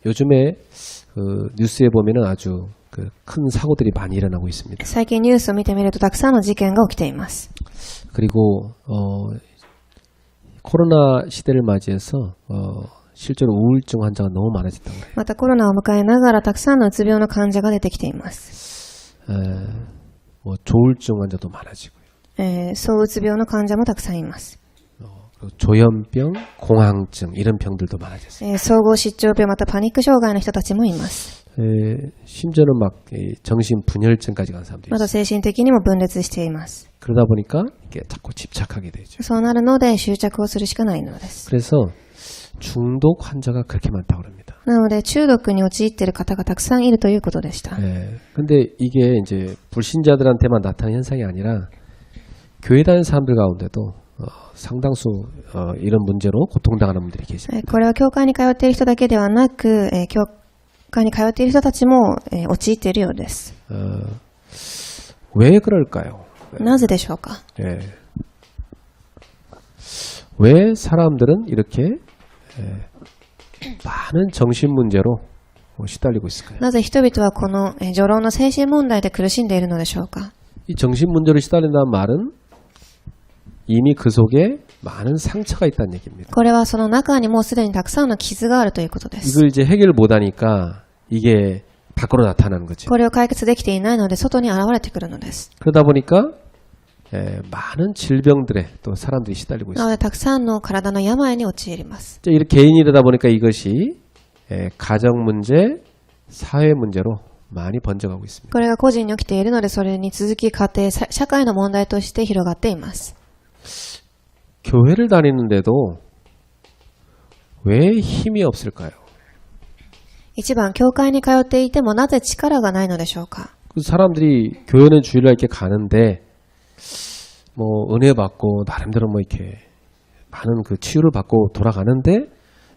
요즘에 그 뉴스에 보면은 아주 그 큰 사고들이 많이 일어나고 있습니다. 最近ニュースを見てみるとたくさんの事件が起きています。 그리고 코로나 시대를 맞이해서 실제로 우울증 환자가 너무 많아졌다고 그래요. またコロナを迎えながらたくさんのうつ病の患者が出てきています。 뭐 조울증 환자도 많아지고요. そううつ病の患者もたくさんいます。 그리고 조현병, 공황증 이런 병들도 많아졌어요. 総合失調病またパニック障害の人たちもいます。 심지어는 막 정신 분열증까지 간 사람도 ま 있어요. た精神的にも分裂しています。 그러다 보니까 이게 자꾸 집착하게 되죠. そうなるので執着をするしかないのです。 그래서 중독 환자가 그렇게 많다고 합니다. なので中毒に陥っている方がたくさんいるということでした。 근데 이게 이제 불신자들한테만 나타나는 현상이 아니라 교회 다니는 사람들 가운데도 상당수 이런 문제로 고통당하는 분들이 계십니다. これは教会に通っている人だけではなく、教会に通っている人たちも、陥っているようです。 왜 그럴까요? なぜでしょうか。 왜 사람들은 이렇게 많은 정신 문제로 시달리고 있을까요? なぜ人々はこの序論の精神問題で苦しんでいるのでしょうか。 이 정신 문제로 시달린다는 말은 이미 그 속에 많은 상처가 있다는 얘기입니다. これはその中にもうすでにたくさんの傷があるということです。 이걸 이제 해결을 못하니까 이게 밖으로 나타나는 거죠. これを解決できていないので外に現れてくるのです。 그러다 보니까 많은 질병들에 또 사람들이 시달리고 なの 있습니다. でたくさんの体の病に陥ります。 이렇게 개인이 이러다 보니까 이것이 가정 문제, 사회 문제로 많이 번져가고 있습니다. これが個人に起きているのでそれに続き家庭、社会の問題として広がっています。 교회를 다니는데도 왜 힘이 없을까요? 一番教会に通っていてもなぜ力がないのでしょうか。 그 사람들이 교회는 주일날 이렇게 가는데 뭐 은혜 받고 나름대로 뭐 이렇게 많은 그 치유를 받고 돌아가는데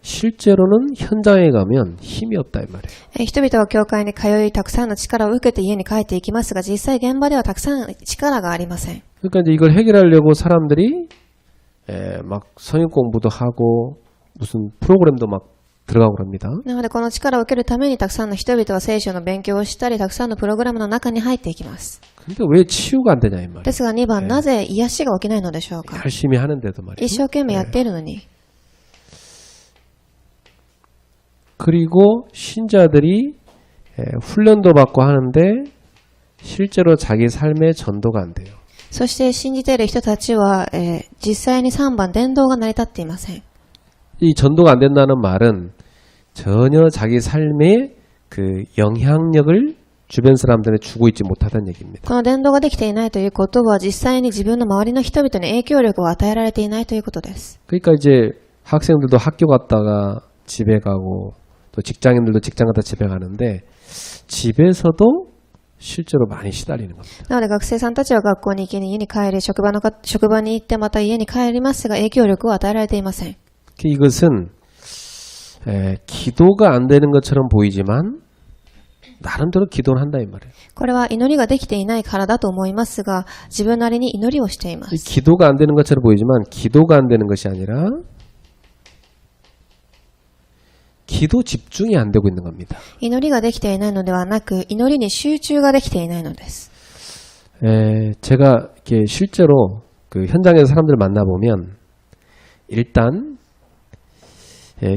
실제로는 현장에 가면 힘이 없다 이 말이에요. 人々は教会に通いたくさんの力を受けて家に帰っていきますが実際現場ではたくさん力がありません。 그러니까 이제 이걸 해결하려고 사람들이 막 성역 공부도 하고 무슨 프로그램도 막 들어가고 그럽니다. なのでこの力を受けるためにたくさんの人々は聖書の勉強をしたりたくさんのプログラムの中に入っていきます。 근데 왜 치유가 안 되냐 이 말이에요. ですが2番、なぜ癒しが起きないのでしょうか。 열심히 하는데도 말이에요. 一生懸命やっているのに。 그리고 신자들이 훈련도 받고 하는데 실제로 자기 삶의 전도가 안 돼요. そして信じている人たちは、実際に3番伝道が成り立っていません。 이 전도가 안 된다는 말은 전혀 자기 삶에 그 영향력을 주변 사람들에 주고 있지 못하다는 얘기입니다. この伝道ができていないということは実際に自分の周りの人々に影響力を与えられていないということです。 그러니까 이제 학생들도 학교 갔다가 집에 가고 또 직장인들도 직장 갔다 집에 가는데 집에서도 실제로 많이 시달리는 겁니다. なので学生さんたちは学校に行きに家に帰り職場に行ってまた家に帰りますが影響力を与えられていません。 이것은 기도가 안 되는 것처럼 보이지만 나름대로 기도를 한다 이 말이에요. これは祈りができていないからだと思いますが自分なりに祈りをしています。 기도가 안 되는 것처럼 보이지만 기도가 안 되는 것이 아니라 기도 집중이 안 되고 있는 겁니다. 祈りができていないのではなく祈りに集中ができていないのです。 제가 이렇게 실제로 그 현장에서 사람들을 만나보면 일단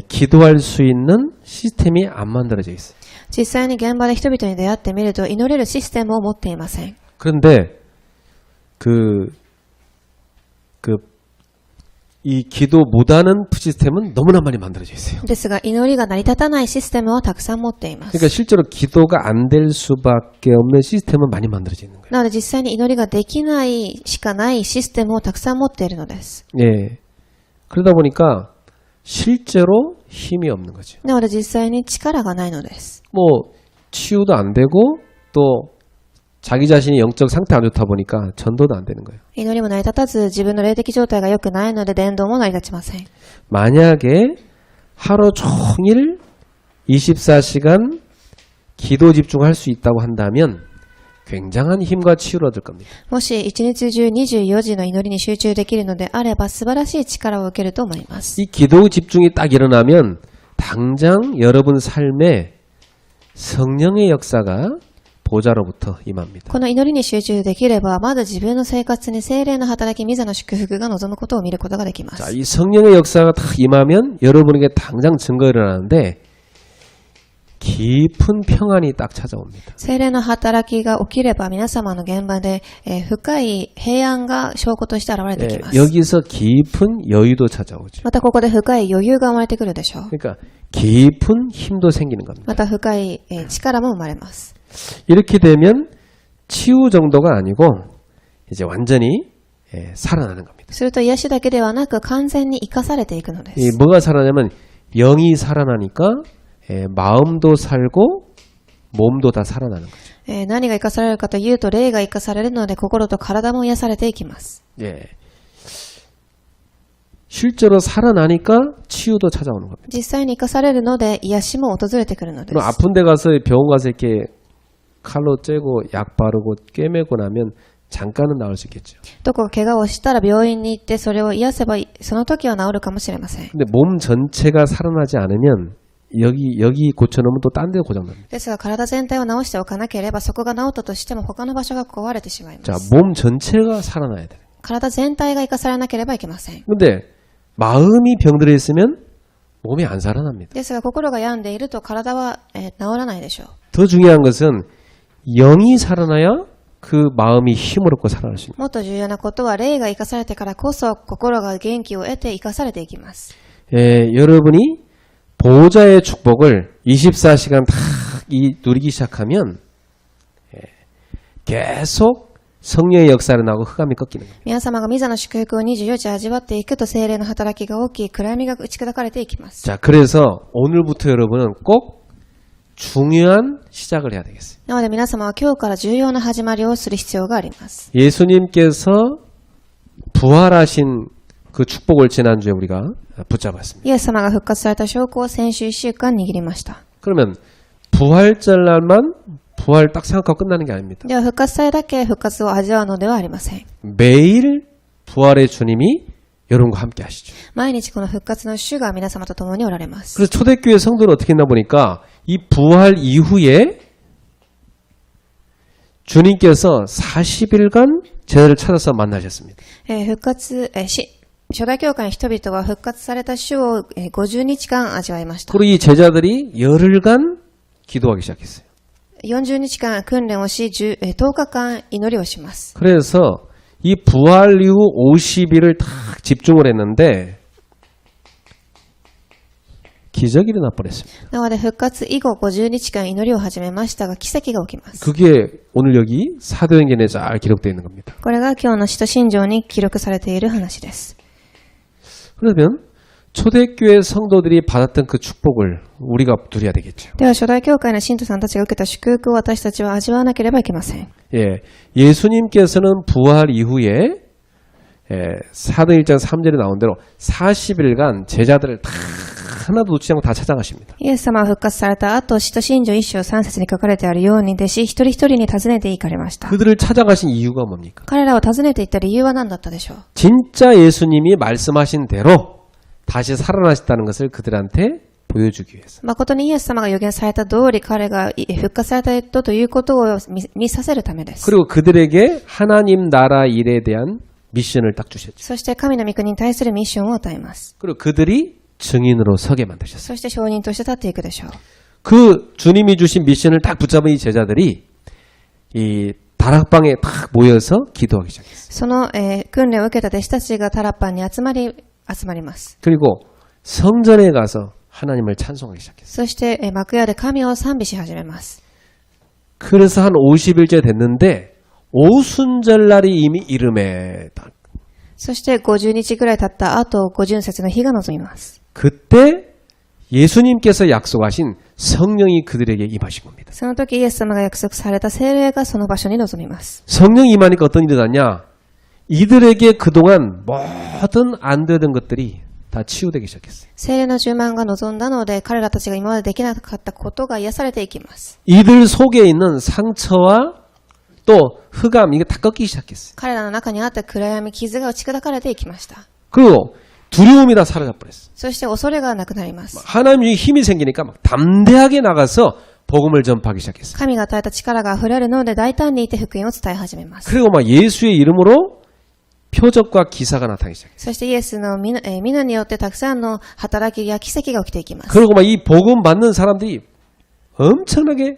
기도할 수 있는 시스템이 안 만들어져 있어요. 実際に現場で人々に出会ってみると祈れるシステムを持っていません。 그런데 이 기도 못하는 시스템은 너무나 많이 만들어져 있어요. ですが祈りが成り立たないシステムをたくさん持っています。 그러니까 실제로 기도가 안 될 수밖에 없는 시스템은 많이 만들어져 있는 거예요. なので実際に祈りができないしかないシステムをたくさん持っているのです。 예. 그러다 보니까 실제로 힘이 없는 거죠. なので実際に力がないのです。 뭐 치유도 안 되고 또 자기 자신이 영적 상태 안 좋다 보니까 전도도 안 되는 거예요. 祈りも成り立たず自分の霊的状態が良くないので伝道も成り立ちません。 만약에 하루 종일 24시간 기도 집중할 수 있다고 한다면 굉장한 힘과 치유를 얻을 겁니다. もし一日中24時の祈りに集中できるのであれば素晴らしい力を受けると思います。 이 기도 집중이 딱 일어나면 당장 여러분 삶에 성령의 역사가 보좌로부터 임합니다. この祈りに集中できれば、まず自分の生活に聖霊の働き、御座の祝福が望むことを見ることができま 자, す。 이 성령의 역사가 딱 임하면 여러분에게 당장 증거가 일어나는데 깊은 평안이 딱 찾아옵니다. 聖霊の働きが起きれば、皆様の現場で、深い平安が証拠として現れてきます。 여기서 깊은 여유도 찾아오죠. またここで深い余裕が生まれてくるでしょう。 그러니까 깊은 힘도 생기는 겁니다. また深い、力も生まれます。 이렇게 되면 치유 정도가 아니고 이제 완전히 살아나는 겁니다. すると癒しだけではなく完全に生かされていくので 이 す。 뭐가 살아나냐면 영이 살아나니까 마음도 살고 몸도 다 살아나는 거죠. 何が生かされるかというと、霊が生かされるので心と体も癒されていきます。 예. 실제로 살아나니까 치유도 찾아오는 겁니다. 実際に生かされるので癒しも訪れてくるので 그럼 す。 아픈 데 가서 병원 가서 이렇게 칼로 째고 약 바르고 꿰매고 나면 잠깐은 나을 수 있겠죠. どこか怪我をしたら病院に行ってそれを癒せばその時は治るかもしれません。 근데 몸 전체가 살아나지 않으면 여기 고쳐놓으면 또 딴 데 고장납니다. ですが体全体を治しておかなければそこが治ったとしても他の場所が壊れてしまいま 자, す。 몸 전체가 살아나야 돼요. 体全体が生かされなければいけません。 근데 마음이 병들어 있으면 몸이 안 살아납니다. ですが心が病んでいると体は、治らないでしょう。 더 중요한 것은 영이 살아나야 그 마음이 힘을 얻고 살아날 수 있습니다. もっと重要なことは霊が生かされてからこそ心が元気を得て生かされていきます。 여러분이 보호자의 축복을 24시간 다 누리기 시작하면 계속 성령의 역사를 나고 흑암이 꺾이는 겁니다. 皆様が御座の祝福を24時味わっていくと聖霊の働きが起き、暗闇が打ち砕かれていきます。 자, 그래서 오늘부터 여러분은 꼭 중요한 시작을 해야 되겠어요. なので皆様は今日から重要な始まりをする必要があります。 예수님께서 부활하신 그 축복을 지난주에 우리가 붙잡았습니다. イエス様が復活された証拠を先週1週間握りました。 그러면 부활절날만 부활 딱 생각하고 끝나는 게 아닙니다. では復活祭だけ復活を味わうのではありません。 매일 부활의 주님이 여러분과 함께 하시죠. 毎日この復活の主が皆様と共におられます。 그래서 초대교회 성도는 어떻게 했나 보니까 이 부활 이후에 주님께서 40일간 제자를 찾아서 만나셨습니다. 初代教会の人々は復活された主を50日間味わいました。 그리고 이 제자들이 열흘간 기도하기 시작했어요. 40日間訓練をし、10日間祈りをします。 그래서 이 부활 이후 50일을 딱 집중을 했는데 기적이 일어나 버렸습니다. なので復活以後50日間祈りを始めましたが奇跡が起きます。 그게 오늘 여기 사도행전에 잘 기록되어 있는 겁니다. これが今日の使徒信条に記録されている話です。 그러면 초대교회 성도들이 받았던 그 축복을 우리가 누려야 되겠죠. では初代教会の信徒さんたちが受けた祝福を私たちは味わわなければいけません。 예수님께서는 부활 이후에 사도행 1장 3절에 나온 대로 40일간 제자들을 다 하나도 놓치지 않고 다 찾아가십니다. イエス様は復活された後、使徒信条1章3節に書かれてあるように弟子一人一人に訪ねて行かれました。 그들을 찾아가신 이유가 뭡니까? 彼らを訪ねて行った理由は何だったでしょう。 진짜 예수님이 말씀하신 대로 다시 살아나셨다는 것을 그들한테 보여주기 위해서. 誠にイエス様が予言された通り彼が復活されたということを見させるためです。 그리고 그들에게 하나님 나라 일에 대한 미션을 딱 주셨죠. そして神の御国に対するミッションを与えます。 그리고 그들이 증인으로 서게 만드셨어요. そして証人として立っていくでしょう。 그 주님이 주신 미션을 딱 붙잡은 이 제자들이 이 다락방에 딱 모여서 기도하기 시작했어요. その、訓練を受けた弟子たちがタラッパンに集まります。 그리고 성전에 가서 하나님을 찬송하기 시작했어요. そして、幕屋で神を賛美し始めます。 그래서 한 50일째 됐는데 오순절날이 이미 이름에 딱 そして50日ぐらい経った後、五巡節の日が臨みます。 그때 예수님께서 약속하신 성령이 그들에게 임하신 겁니다. その時イエス様が約束された聖霊がその場所に臨みます。 성령이 임하니까 어떤 일이 났냐? 이들에게 그동안 모든 안 되던 것들이 다 치유되기 시작했어요. 聖霊の充満が望んだので、彼らたちが今までできなかったことが癒されていきます。 이들 속에 있는 상처와 또 흑암 이게 다 꺾이기 시작했어요. 彼らの中にあった暗闇、傷が打ち砕かれていきました。 그리고 두려움이 다 사라져버렸어. そして恐れがなくなります。 하나님이 힘이 생기니까 막 담대하게 나가서 복음을 전파하기 시작했어. 神が与えた力が溢れるので大胆にいて福音を伝え始めます。 그리고 막 예수의 이름으로 표적과 기사가 나타나기 시작했어. そしてイエスの皆によってたくさんの働きや奇跡が起きていきます。 그리고 막 이 복음 받는 사람들이 엄청나게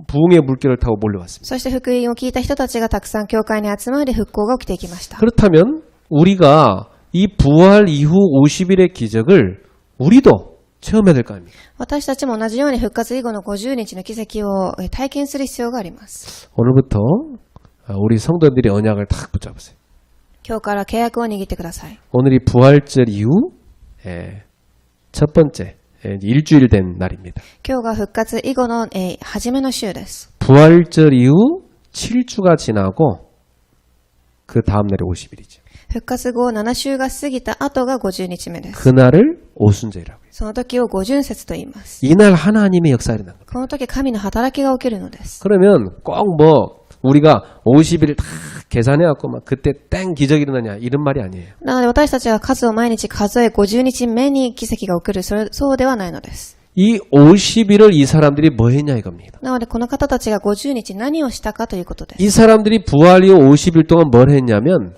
부흥의 물결을 타고 몰려왔습니다. そして福音を聞いた人たちがたくさん教会に集まり復興が起きていきました。 그렇다면 우리가 이 부활 이후 50일의 기적을 우리도 체험해야 될 거 아닙니까? 私たちも同じように復活以後の50日の奇跡を体験する必要があります。 오늘부터 우리 성도들의 언약을 탁 붙잡으세요. 今日から契約を握ってください。 오늘이 부활절 이후 첫 번째 일주일 된 날입니다. 今日が復活以後の初めの週です。 부활절 이후 7주가 지나고 그 다음 날이 50일이죠. 復活後7週が過ぎた後が50日目です。 그날을 오순절이라고 해요. その時を五旬節と言います。 이날 하나님의 역사가 일어난 겁니다. この時神の働きが起きるのです。 그러면 꼭 뭐 우리가 50일 다 계산해갖고 막 그때 땡 기적이 일어나냐 이런 말이 아니에요. なので私たちが数を毎日数え50日目に奇跡が起きる、そうではないのです。 이 50일을 이 사람들이 뭐 했냐 이겁니다. なのでこの方たちが50日何をしたかということです。 이 사람들이 부활 이후 50일 동안 뭘 했냐면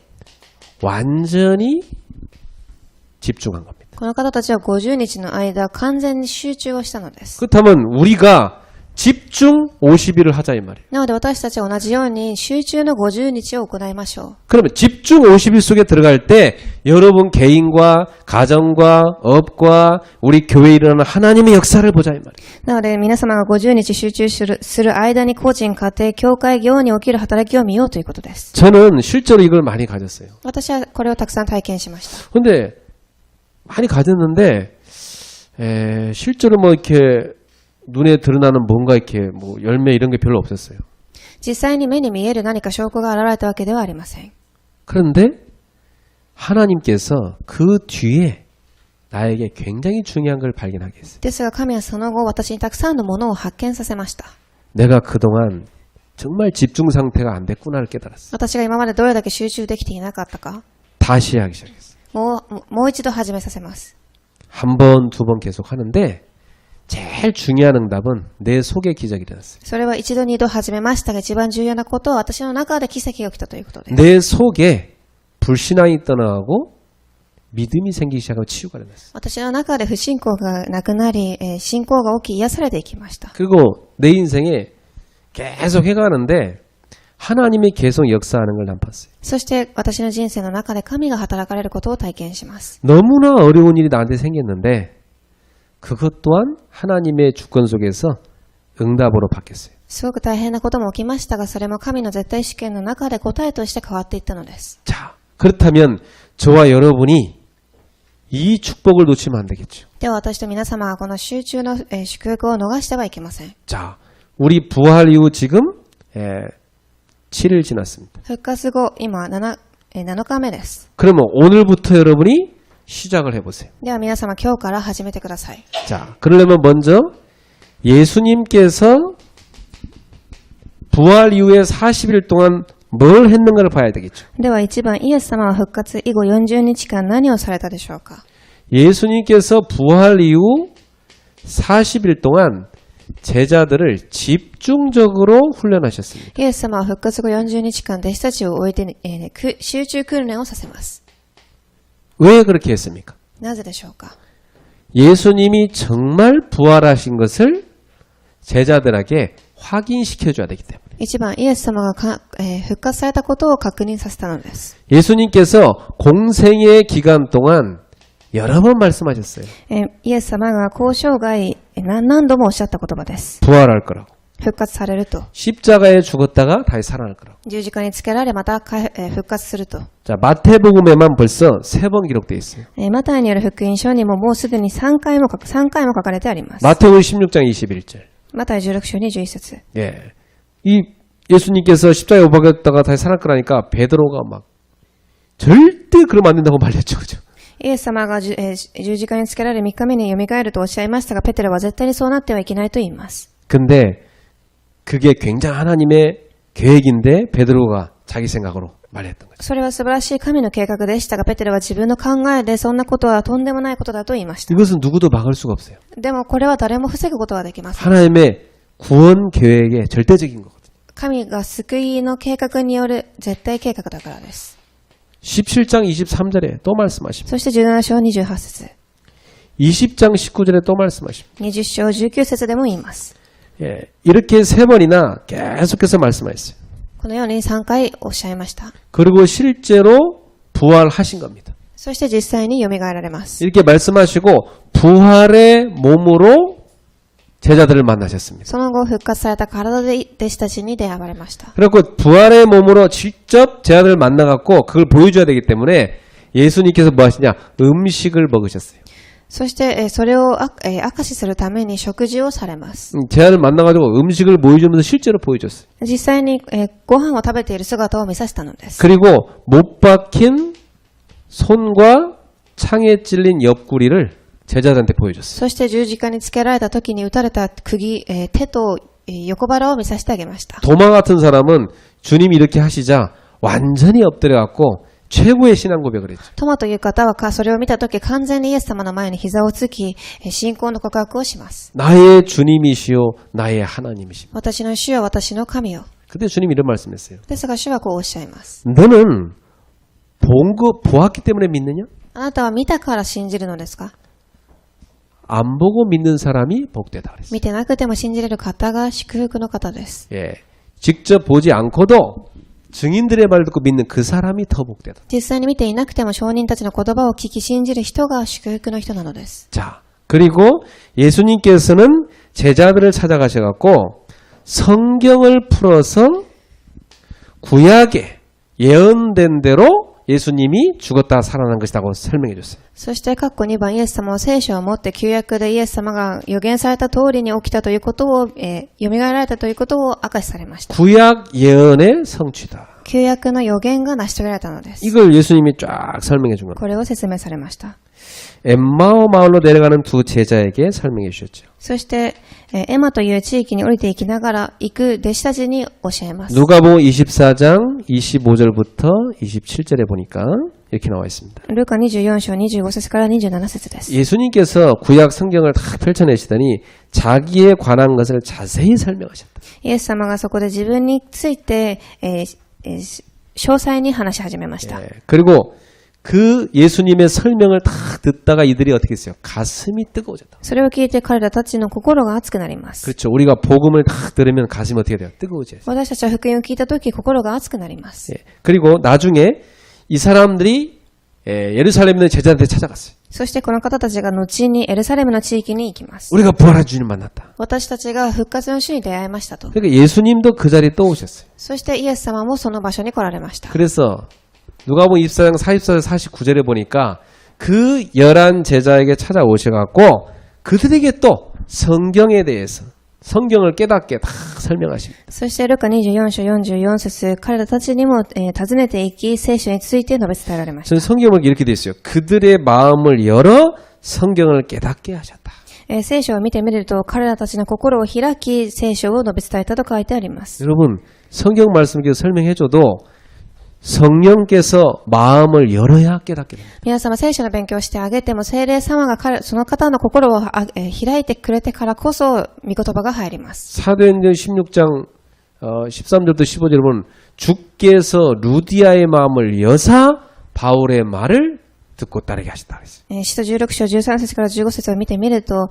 완전히 집중한 겁니다. この方たちは50日の間完全に集中をしたのです。 그렇다면 우리가 집중 50일을 하자 이 말이에요. なので私たちは同じように集中の50日を行いましょう。 그러면 집중 50일 속에 들어갈 때 여러분 개인과 가정과 업과 우리 교회에 일어나는 하나님의 역사를 보자 이 말이에요. なので皆様が50日集中する間に個人、家庭、教会業に起きる働きを見ようということです。 저는 실제로 이걸 많이 가졌어요. 私はこれをたくさん体験しました。 근데 많이 가졌는데 실제로 뭐 이렇게 눈에 드러나는 뭔가 이렇게 뭐 열매 이런 게 별로 없었어요. 実際に目に見える何か証拠が現れたわけではありません。 그런데 하나님께서 그 뒤에 나에게 굉장히 중요한 걸 발견하게 했어요. ですが神はその後私にたくさんのものを発見させました。 내가 그동안 정말 집중 상태가 안 됐구나를 깨달았어요. 私が今までどれだけ集中できていなかったか、 다시 하기 시작했어요. もう一度始めさせます。 한 번, 두 번 계속 하는데 제일 중요한 응답은 내 속에 기적이 일어났어요. それは一度二度始めましたが一番重要なことは私の中で奇跡が起きたということです。 내 속에 불신앙이 떠나가고 믿음이 생기기 시작하고 치유가 일어났어요. 私の中で不信仰がなくなり、信仰が起き癒されていきました。 그리고 내 인생에 계속 해가는데 하나님이 계속 역사하는 걸 난 봤어요. そして私の人生の中で神が働かれることを体験します。 너무나 어려운 일이 나한테 생겼는데 그것 또한 하나님의 주권 속에서 응답으로 바뀌었어요. すごく大変なことも起きましたが、それも神の絶対主権の中で答えとして変わっていったのです。 자, 그렇다면 저와 여러분이 이 축복을 놓치면 안 되겠죠. では私と皆様はこの集中の祝福を逃してはいけません。 자, 우리 부활 이후 지금 7일 지났습니다. 復活後、今7日目です。 그러면 오늘부터 여러분이 시작을 해보세요. では皆様今日から始めてください。 자, 그러려면 먼저 예수님께서 부활 이후에 40일 동안 뭘 했는가를 봐야 되겠죠. では一番イエス様は復活以後40日間何をされたでしょうか。 예수님께서 부활 이후 40일 동안 제자들을 집중적으로 훈련하셨습니다. イエス様は復活後40日間弟子たちを置いて、集中訓練をさせます。 왜 그렇게 했습니까? なぜでしょうか。 예수님이 정말 부활하신 것을 제자들에게 확인시켜줘야 되기 때문에. 一番イエス様が復活されたことを確認させたのです。 예수님께서 공생의 기간 동안 여러 번 말씀하셨어요. イエス様が交渉外何度もおっしゃった言葉です。 부활할 거라고. 復活されると。 십자가에 죽었다가 다시 살아날 거라고. 十字架につけられまた復活すると。 자, 마태복음에만 벌써 3번 기록되어 있어요. マタイによる福音書にももうすでに3回も書かれてあります。 마태복음 16장 21절. マタイ16章21節。 예. 이 예수님께서 십자가에 못 박였다가 다시 살아날 거라니까 베드로가 막 절대 그러면 안 된다고 말렸죠. 그죠? イエス様が十字架につけられ3日目に蘇るとおっしゃいましたが、ペテロは絶対にそうなってはいけないと言います。 근데 그게 굉장히 하나님의 계획인데 베드로가 자기 생각으로 말했던 거죠. それは素晴らしい神の計画でしたが、ペテロは自分の考えでそんなことはとんでもないことだと言いました。 이것은 누구도 막을 수가 없어요. でもこれは誰も防ぐことはできません。 하나님의 구원 계획의 절대적인 거거든요. 神が救いの計画による絶対計画だからです。 17장 23절에 또 말씀하십니다. そして17章28節、 20장 19절에 또 말씀하십니다. 20章19節でも言います。 예, 이렇게 세 번이나 계속해서 말씀하셨어요. このように3回おっしゃいました。 그리고 실제로 부활하신 겁니다. そして実際に蘇られます。 이렇게 말씀하시고 부활의 몸으로 제자들을 만나셨습니다. その後復活された体で弟子たちに出会われました。 그리고 부활의 몸으로 직접 제자들을 만나갖고 그걸 보여줘야 되기 때문에 예수님께서 뭐 하시냐? 음식을 먹으셨어요. そしてそれを証しするために食事をされます。 제자들 만나가지고 음식을 보여주면서 실제로 보여줬어요. 実際にご飯を食べている姿を見させたのです。 그리고 못 박힌 손과 창에 찔린 옆구리를 제자들한테 보여줬어요. そして十字架につけられた時に打たれた釘、手と横腹を見させてあげました。 도마 같은 사람은 주님이 이렇게 하시자 완전히 엎드려갖고 최고의 신앙 고백을 했죠. トマという方はそれを見た時完全にイエス様の前に膝をつき信仰の告白をします。 나의 주님이시요 나의 하나님이십니다. 私の主よ、私の神よ。 그때 주님이 이런 말씀했어요. ですが主はこうおっしゃいます。 너는 보았기 때문에 믿느냐? あなたは見たから信じるのですか？ 안 보고 믿는 사람이 복되다 그랬어요. 見てなくても信じれる方が祝福の方です。 예, 직접 보지 않고도 증인들의 말을 듣고 믿는 그 사람이 더 복되다. 実際に見ていなくても証人たちの言葉を聞き信じる人が祝福の人なのです。 자, 그리고 예수님께서는 제자들을 찾아가셔갖고 성경을 풀어서 구약에 예언된 대로 예수님이 죽었다 살아난 것이라고 설명해 줬어요. そして括弧2番、イエス様は聖書を持って旧約でイエス様が予言された通りに起きたということを、蘇られたということを明かしされました。 구약 예언의 성취다. 旧約の予言が成し遂げられたのです。 이걸 예수님이 쫙 설명해 준 겁니다. これを説明されました。 엠마오 마을로 내려가는 두 제자에게 설명해 주셨죠. そして、エマという地域に降りていきながら行く弟子たちに教えます。 누가복음 24장 25절부터 27절에 보니까 이렇게 나와 있습니다. ルカ24章25節から27節です。 예수님께서 구약 성경을 다 펼쳐내시더니 자기에 관한 것을 자세히 설명하셨다. イエス様がそこで自分について、詳細に話し始めました。 예, 그리고 그 예수님의 설명을 다 듣다가 이들이 어떻게 했어요? 가슴이 뜨거워졌다. それを聞いて彼らたちの心が熱くなります。 그렇죠. 우리가 복음을 다 들으면 가슴이 어떻게 돼요? 뜨거워져요. 私たちは福音を聞いたとき心が熱くなります。 예, 그리고 나중에 이 사람들이 예루살렘에 있는 제자들한테 찾아갔어요. そしてこの方たちが後にエルサレムの地域に行きます。 우리가 부활한 주님 만났다. 私たちが復活の主に出会いましたと。 그러니까 예수님도 그 자리에 또 오셨어요. そしてイエス様もその場所に来られました。 그래서 누가복음 24장 44절 49절에 보니까 그 11 제자에게 찾아오셔갖고 그들에게 또 성경에 대해서 성경을 깨닫게 다 설명하십니다. そしてルカ24章44節、彼らたちにも、尋ねていき、聖書について述べ伝えられました。 저는 성경을 이렇게 돼 있어요. 그들의 마음을 열어 성경을 깨닫게 하셨다. 聖書を見てみると、彼らたちの心を開き、聖書を述べ伝えたと書いてあります。 여러분 성경 말씀을 설명해줘도 성령께서 마음을 열어야 깨닫게 됩니다. 皆様、聖書の勉強をしてあげても、聖霊様がその方の心を開いてくれてからこそ、御言葉が入ります。 사도행전 16장 13절부터 15절에 보면 주께서 루디아의 마음을 여사 바울의 말을 듣고 따르게 하셨다 그랬어요. 使徒16章13節から15節を見てみると、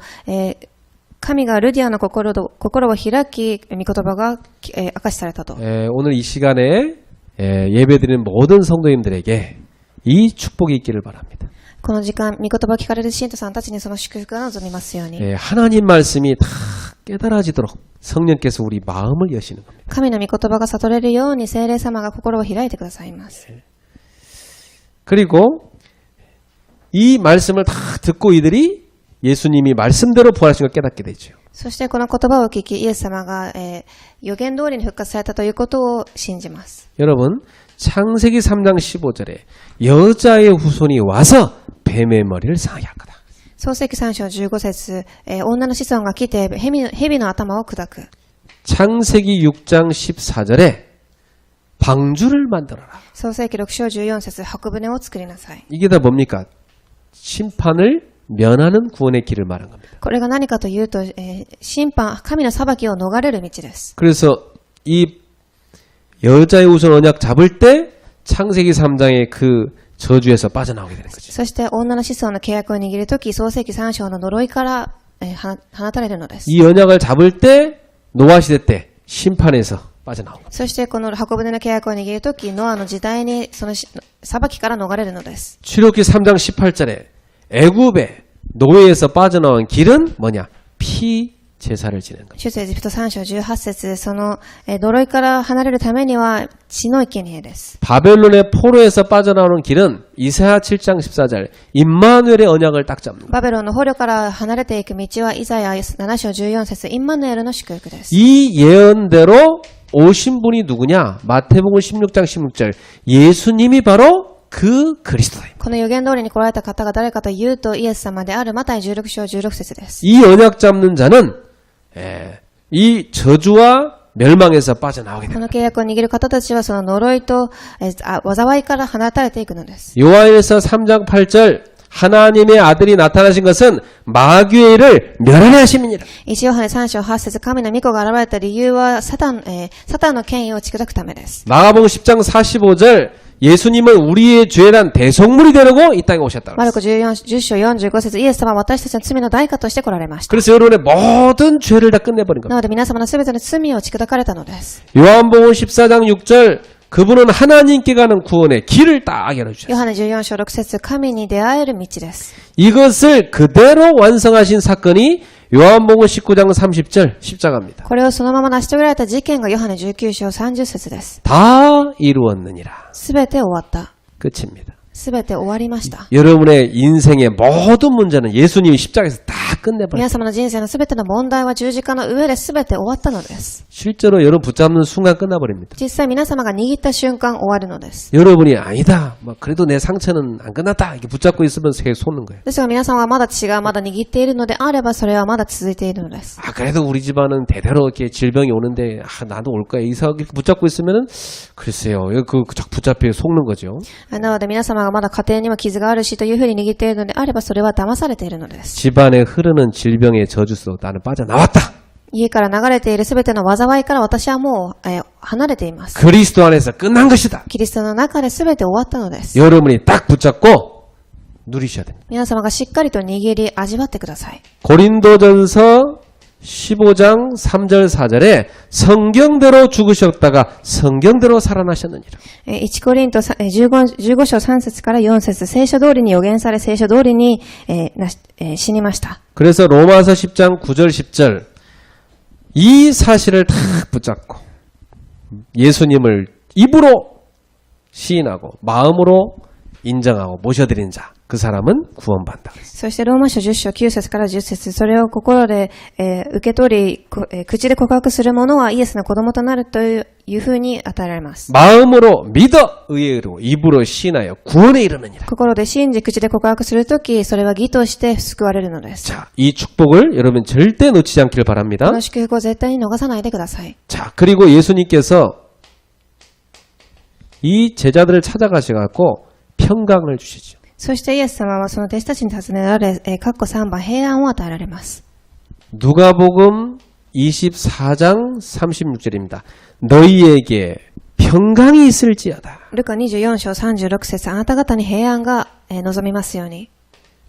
神がルディアの心を開き、御言葉が明かしされたと。 오늘 이 시간에 예배드리는 모든 성도님들에게 이 축복이 있기를 바랍니다. この時間、御言葉を聞かれる信徒さんたちにその祝福が望みますように。 하나님 말씀이 다 깨달아지도록 성령께서 우리 마음을 여시는 겁니다. 神の御言葉が悟れるように聖霊様が心を開いてくださいます。 그리고 이 말씀을 다 듣고 이들이 예수님이 말씀대로 부활하신 걸 깨닫게 되죠. そしてこの言葉を聞き、イエス様が、予言通りに復活されたということを信じます。 여러분 창세기 3장 15절에 여자의 후손이 와서 뱀의 머리를 상하게 할 거다. 創世記3章15節、女の子孫が来て蛇の頭を砕く。 창세기 6장 14절에 방주를 만들어라. 創世記6章14節、箱舟を作りなさい。 이게 다 뭡니까? 심판을 면하는 구원의 길을 말한 겁니다. これが何かというと、審判、神の裁きを逃れる道です。 그래서 이 여자의 우선 언약 잡을 때 창세기 3장의 그 저주에서 빠져나오게 되는 거죠. そして女の子孫の契約を握るとき、創世記3章の呪いから、放たれるのです。 이 언약을 잡을 때 노아 시대 때 심판에서 빠져나오고 そしてこの箱舟の契約を握るとき、ノアの時代にその裁きから逃れるのです。 출애굽기 3장 18절에 애굽의 노예에서 빠져나온 길은 뭐냐? 피 제사를 지내는 겁니다. 出エジプト3章18節、その呪いから離れるためには血の生贄です。 바벨론의 포로에서 빠져나오는 길은 이사야 7장 14절 임마누엘의 언약을 딱 잡는 거예요. バベロンの捕虜から離れていく道はイザヤ7章14節、インマヌエルの祝福です。 이 예언대로 오신 분이 누구냐? 마태복음 16장 16절 예수님이 바로 그 그리스도입니다. この予言通りに来られた方が誰かというと、イエス様であるマタイ16章16節です。 이 언약 잡는 자는 이 저주와 멸망에서 빠져나오게 こ 됩니다. の契約を握る方たちはその呪いと災いから放たれていくのです。 요한일서 3장 8절 하나님의 아들이 나타나신 것은 마귀의 일을 멸하려 하심이니라. 1ヨハネ3章8節、神の御子が現れた理由はサタンの権威を打ち砕くためです。 마가복음 10장 45절 예수님은 우리의 죄에 대한 대속물이 되려고 이 땅에 오셨다. マルコ10章45節、イエス様は私たちの罪の代価として来られました。 그래서 여러분의 모든 죄를 다 끝내버린 겁니다. なので皆様のすべての罪を打ち砕かれたのです。 요한복음 14장 6절 그분은 하나님께 가는 구원의 길을 딱 열어주셨어요. ヨハネ14章6節、神に出会える道です。 이것을 그대로 완성하신 사건이 요한복음 19장 30절 십자가입니다. これをそのまま成し遂げられた事件がヨハネ19章30節です。 다 이루었느니라. すべて終わった。 끝입니다. すべて終わりました。 여러분의 인생의 모든 문제는 예수님이 십자가에서 다 끝내버렸어요. 皆様の人生のすべての問題は十字架の上ですべて終わったのです。 실제로 여러분 붙잡는 순간 끝나버립니다. 実際皆様が握った瞬間終わるのです。 여러분이 아니다. 뭐 그래도 내 상처는 안 끝났다. 이렇게 붙잡고 있으면 계속 솟는 거예요. ですが皆さんはまだ血がまだ握っているのであればそれはまだ続いているのです。 아 그래도 우리 집안은 대대로 이렇게 질병이 오는데 나도 올 거야. 이사 이렇게 붙잡고 있으면은 글쎄요. 그 붙잡혀 속는 거죠. なので皆様がまだ家庭にも傷があるしというふうに握っているのであればそれは騙されているのです。 집안에 흐르는 질병의 저주 속 나는 빠져나왔다. 家から流れているすべての災いから私はもう、離れています。 그리스도 안에서 끝난 것이다. キリストの中ですべて終わったのです。 여러분이 딱 붙잡고 누리셔야 됩니다. 皆様がしっかりと握り味わってください。 고린도전서 15장 3절 4절에 성경대로 죽으셨다가 성경대로 살아나셨느니라. 1コリント15章3節から4節、聖書通りに予言され聖書通りに、死にました。 그래서 로마서 10장 9절 10절 이 사실을 다 붙잡고 예수님을 입으로 시인하고 마음으로 인정하고 모셔드리는 자, 그 사람은 구원받는다. そしてローマ書10章9節から10節、それを心で、受け取り、口で告白する者はイエスの子供となるというふうに与えられます。 마음으로 믿어 의에 이르고 입으로 시인하여 구원에 이르느니라. 心で信じ口で告白するとき、それは義として救われるのです。 자, 이 축복을 여러분 절대 놓치지 않기를 こ 바랍니다. の祝福を絶対に逃さないでください。 자, 그리고 예수님께서 이 제자들을 찾아가셔갖고 평강을 주시죠. そしてイエス様はその弟子たちに尋ねられ、括弧3番平安を与えられます。 누가복음 24장 36절입니다. 너희에게 평강이 있을지어다. ルカ24章36節、あなた方に平安が、望みますように。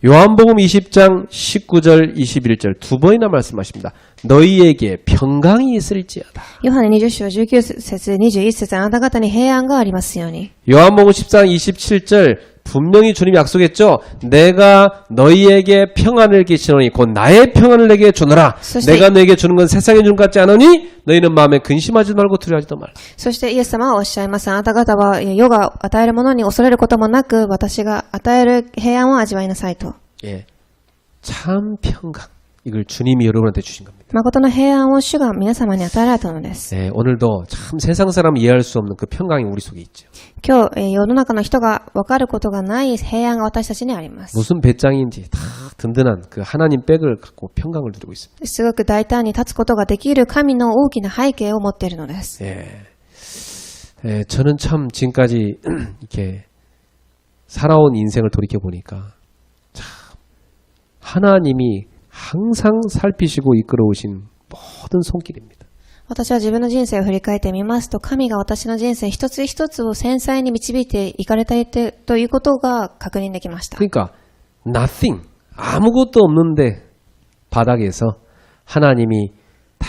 요한복음 20장 19절 21절 두 번이나 말씀하십니다. 너희에게 평강이 있을지어다. ヨハネ20章19節21節、あなた方に平安がありますように。 요한복음 10장 27절 분명히 주님이 약속했죠. 내가 너희에게 평안을 끼치노니 곧 나의 평안을 내게 주노라. 내가 너에게 주는 건 세상에 주는 것 같지 않으니 너희는 마음에 근심하지 말고 두려워하지도 말라. そしてイエス様はおっしゃいます。あなた方は世が与えるものに恐れることもなく、私が与える平安を味わいなさいと。 예, 참 평강. 이걸 주님이 여러분한테 주신 겁니다. 誠の平安を主が皆様に与えられたのです。 네, 오늘도 참 세상 사람 이해할 수 없는 그 평강이 우리 속에 있죠. 今日、世の中の人が分かることがない平安が私たちにあります。 무슨 배짱인지 다 든든한 그 하나님 백을 갖고 평강을 누리고 있습니다. すごく大胆に立つことができる神の大きな背景を持っているのです。 예. 저는 참 지금까지 이렇게 살아온 인생을 돌이켜 보니까 참 하나님이 항상 살피시고 이끌어오신 모든 손길입니다. 私は自分の人生を振り返ってみますと、神が私の人生一つ一つを繊細に導いていかれていてということが確認できました。 그러니까 nothing, 아무것도 없는데 바닥에서 하나님이 다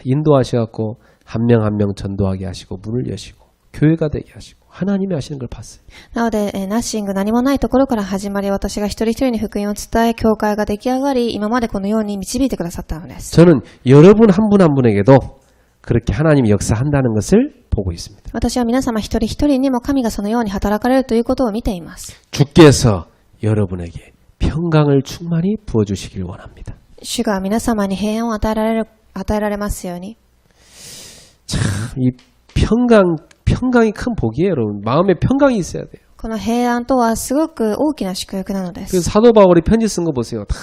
인도하셔갖고 한 명 한 명 전도하게 하시고 문을 여시고 교회가 되게 하시고 하나님이 하시는 걸 봤어요. なので、ナッシング何もないところから始まり、私が一人一人に福音を伝え、教会が出来上がり、今までこのように導いてくださったのです。 저는 여러분 한 분 한 분에게도 그렇게 하나님이 역사한다는 것을 보고 있습니다. 私は皆様一人一人にも神がそのように働かれるということを見ています。 주께서 여러분에게 평강을 충만히 부어주시길 원합니다. 主が皆様に平安を与えられますように。 참, 이 평강이 큰 복이에요, 여러분. 마음에 평강이 있어야 돼요. この平安とはすごく大きな祝福なので 그 す。 사도 바울이 편지 쓴 거 보세요. 다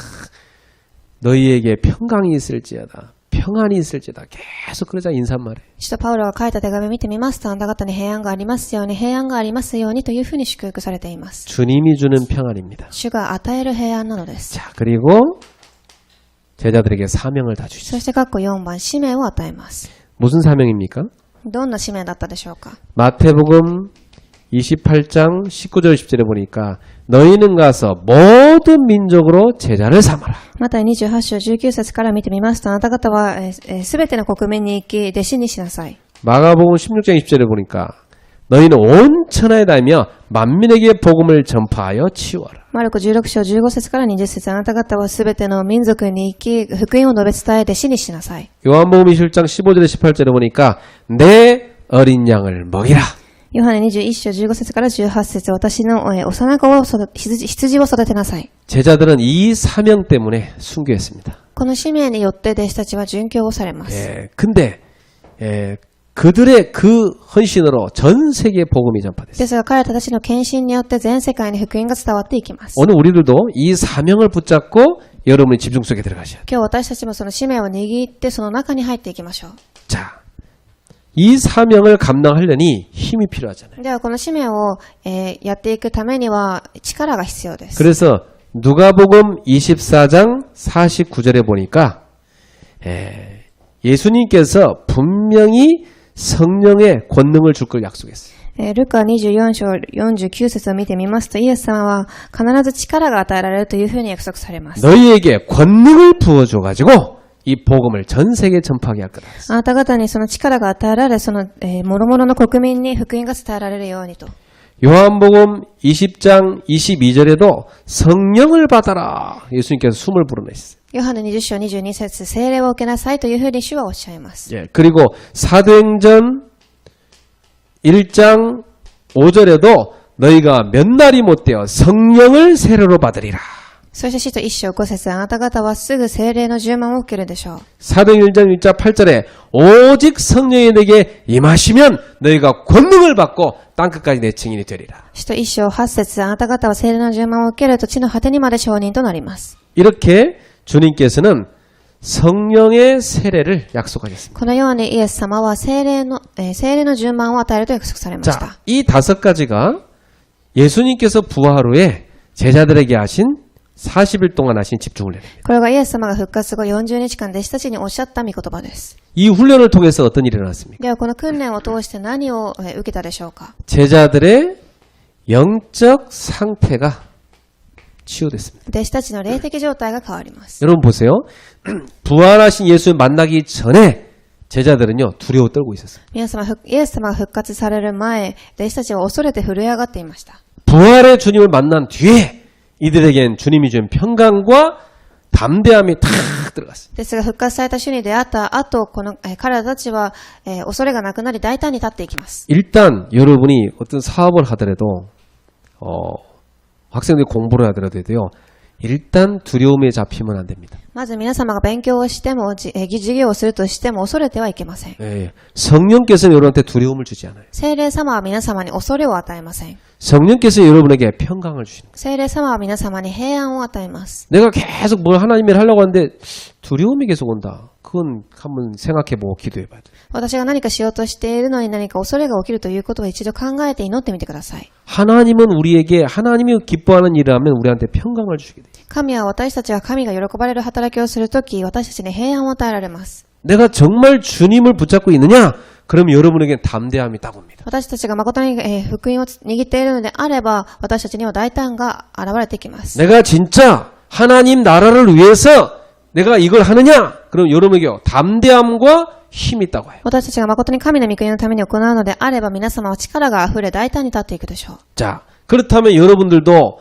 너희에게 평강이 있을지어다. 평안이 있을지어다. 계속 그러자 인사말에. 使徒パウロが書いた手紙を見てみますと、あなた方に平安がありますように、平安がありますようにというふうに祝福されています。 주님이 주는 평안입니다. 主が与える平安なのです。 자, 그리고 제자들에게 사명을 다 주시죠. そして括弧4番、使命を与えます。 무슨 사명입니까? どんな使命だったでしょうか。 마태복음 28장 19절 10절에 보니까 너희는 가서 모든 민족으로 제자를 삼아라. また28章19節から見てみますと、あなた方はすべての国民に行き、弟子にしなさい。 마가복음 16장 20절에 보니까 너희는 온 천하에 다니며 만민에게 복음을 전파하여 치유하라. マルコ16章15節から20節、あなた方はすべての民族に行き、福音を述べ伝え、弟子にしなさい。 요한복음 21장 15절에 18절에 보니까 내 어린 양을 먹이라. ヨハネ21章15節から18節、私の幼子を羊を育てなさい。 제자들은 이 사명 때문에 순교했습니다. この使命によって弟子たちは殉教をされます。 근데 그들의 그 헌신으로 전 세계에 복음이 전파됐어요. ですが彼らたちの献身によって全世界に福音が伝わっていきます。 오늘 우리들도 이 사명을 붙잡고 여러분의 집중 속에 들어가셔야 돼요. 今日私たちもその使命を握ってその中に入っていきましょう。 자, 이 사명을 감당하려니 힘이 필요하잖아요. ではこの使命をやっていくためには力が必要です。 그래서 누가복음 24장 49절에 보니까 예수님께서 분명히 성령의 권능을 줄 걸 약속했어요. ルカ24章49節を見てみますと、イエス様は必ず力が与えられるというふうに約束されます。 너희에게 권능을 부어줘가지고 이 복음을 전 세계에 전파하게 할 거다. あなた方にその力が与えられ、その諸々の国民に福音が伝えられるようにと。 요한복음 20장 22절에도 성령을 받아라. 예수님께서 숨을 불어내셨어요. ヨハネ20章22節、聖霊を受けなさいというふうに主はおっしゃいます。 예, 그리고 사도행전 1장 5절에도 너희가 몇 날이 못되어 성령을 세례로 받으리라. そして使徒1章5節、あなた方はすぐ聖霊の充満を受けるでしょう。 사도행전 1장 8절에 오직 성령이 내게 임하시면 너희가 권능을 받고 땅끝까지 내 증인이 되리라. 使徒1章8節、あなた方は聖霊の充満を受けると地の果てにまで証人となります。 이렇게 주님께서는 성령의 세례를 약속하셨습니다. このようにイエス様は聖霊の充満を与えると約束されました。 자, 이 5가지가 예수님께서 부활 후에 제자들에게 하신 40일 동안 하신 집중 훈련. これがイエス様が復活後40日間弟子たちにおっしゃった御言葉です。 이 훈련을 통해서 어떤 일이 일어났습니까? ではこの訓練を通して何を受けたでしょうか。 제자들의 영적 상태가 치유됐습니다. 弟子たちの霊的状態が変わります。 여러분 보세요. 부활하신 예수 만나기 전에 제자들은요 두려워 떨고 있었어요. イエス様が復活される前、弟子たちは恐れて震え上がっていました。 부활의 주님을 만난 뒤에 이들에겐 주님이 준 평강과 담대함이 탁 들어갔어요. ですが復活された主に出会った後、この彼らたちは恐れがなくなり大胆に立っていきます。 일단 여러분이 어떤 사업을 하더라도 학생들이 공부를 하더라도요. 일단 두려움에 잡히면 안 됩니다. まず皆様が勉強をしても、授業をするとしても恐れてはいけません。 성령께서는 여러분한테 두려움을 주지 않아요. 聖霊様は皆様に恐れを与えません。 성령께서 여러분에게 평강을 주시는 거예요. 聖霊様は皆様に平安を与えます。 내가 계속 뭘 하나님을 하려고 하는데 두려움이 계속 온다. 그건 한번 생각해보고 기도해봐야 돼. 私が何かしようとしているのに何か恐れが起きるということを一度考えて祈ってみてください。 하나님은 우리에게 하나님이 기뻐하는 일을 하면 우리한테 평강을 주시게 돼. 神は私たちが神が喜ばれる働きをするとき、私たちに平安を与えられます。 내가 정말 주님을 붙잡고 있느냐? 그럼 여러분에겐 담대함이 딱 옵니다. 私たちが誠に福音を握っているのであれば、私たちには大胆が現れてきます。 내가 진짜 하나님 나라를 위해서 내가 이걸 하느냐? 그럼 여러분에게 담대함과 힘이 있다고 해요. 私たちが誠に神の御国のために行うのであれば、皆様は力が溢れ大胆に立っていくでしょう。 자, 그렇다면 여러분들도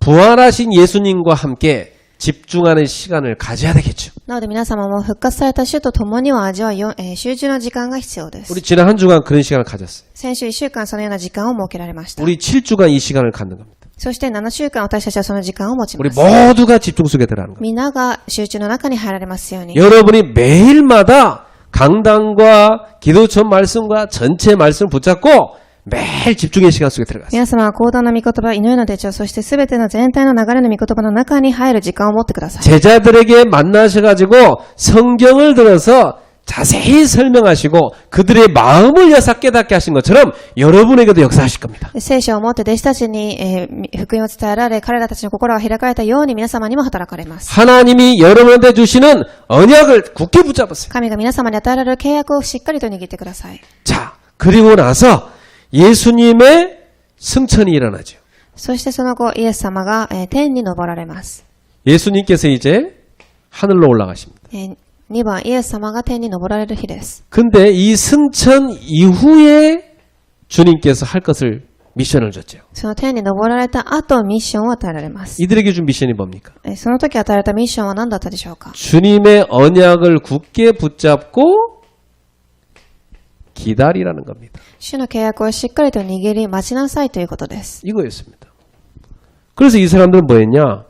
부활하신 예수님과 함께 집중하는 시간을 가져야 되겠죠. なので皆様も復活された主と共には味わい集中の時間が必要です。 우리 지난 한 주간 그런 시간을 가졌어요. 先週1週間そのような時間を設けられました。 우리 7주간 이 시간을 갖는 겁니다. そして7週間私たちはその時間を持ち 우리 ます。 모두가 집중 속에 들어가는 겁니다. 皆が集中の中に入られますように。 여러분이 매일마다 강단과 기도처 말씀과 전체 말씀을 붙잡고 매일 집중의 시간 속에 들어가세요. 皆様は講談の御言葉、祈りの手帳、そしてすべての全体の流れの御言葉の中に入る時間を持ってください。 제자들에게 만나셔가지고 성경을 들어서 자세히 설명하시고 그들의 마음을 여사 깨닫게 하신 것처럼 여러분에게도 역사하실 겁니다. 聖書を持って弟子たちに、福音を伝えられ、彼らたちの心が開かれたように皆様にも働かれます。 하나님이 여러분한테 주시는 언약을 굳게 붙잡으세요. 神が皆様に与えられる契約をしっかりと握ってください。 자, 그리고 나서 예수님의 승천이 일어나죠. そしてその後、イエス様が、天に昇られます。 예수님께서 이제 하늘로 올라가십니다. 2番、イエス様が天に昇られる日です。 근데 이 승천 이후에 주님께서 할 것을 미션을 줬죠. その天に昇られた後、ミッションを与えられます。 이들에게 준 미션이 뭡니까? その時与えられたミッションは何だったでしょうか？ 주님의 언약을 굳게 붙잡고 기다리라는 겁니다. 主の契約をしっかりと握り待ちなさいということです。 이거였습니다. 그래서 이 사람들은 뭐였냐?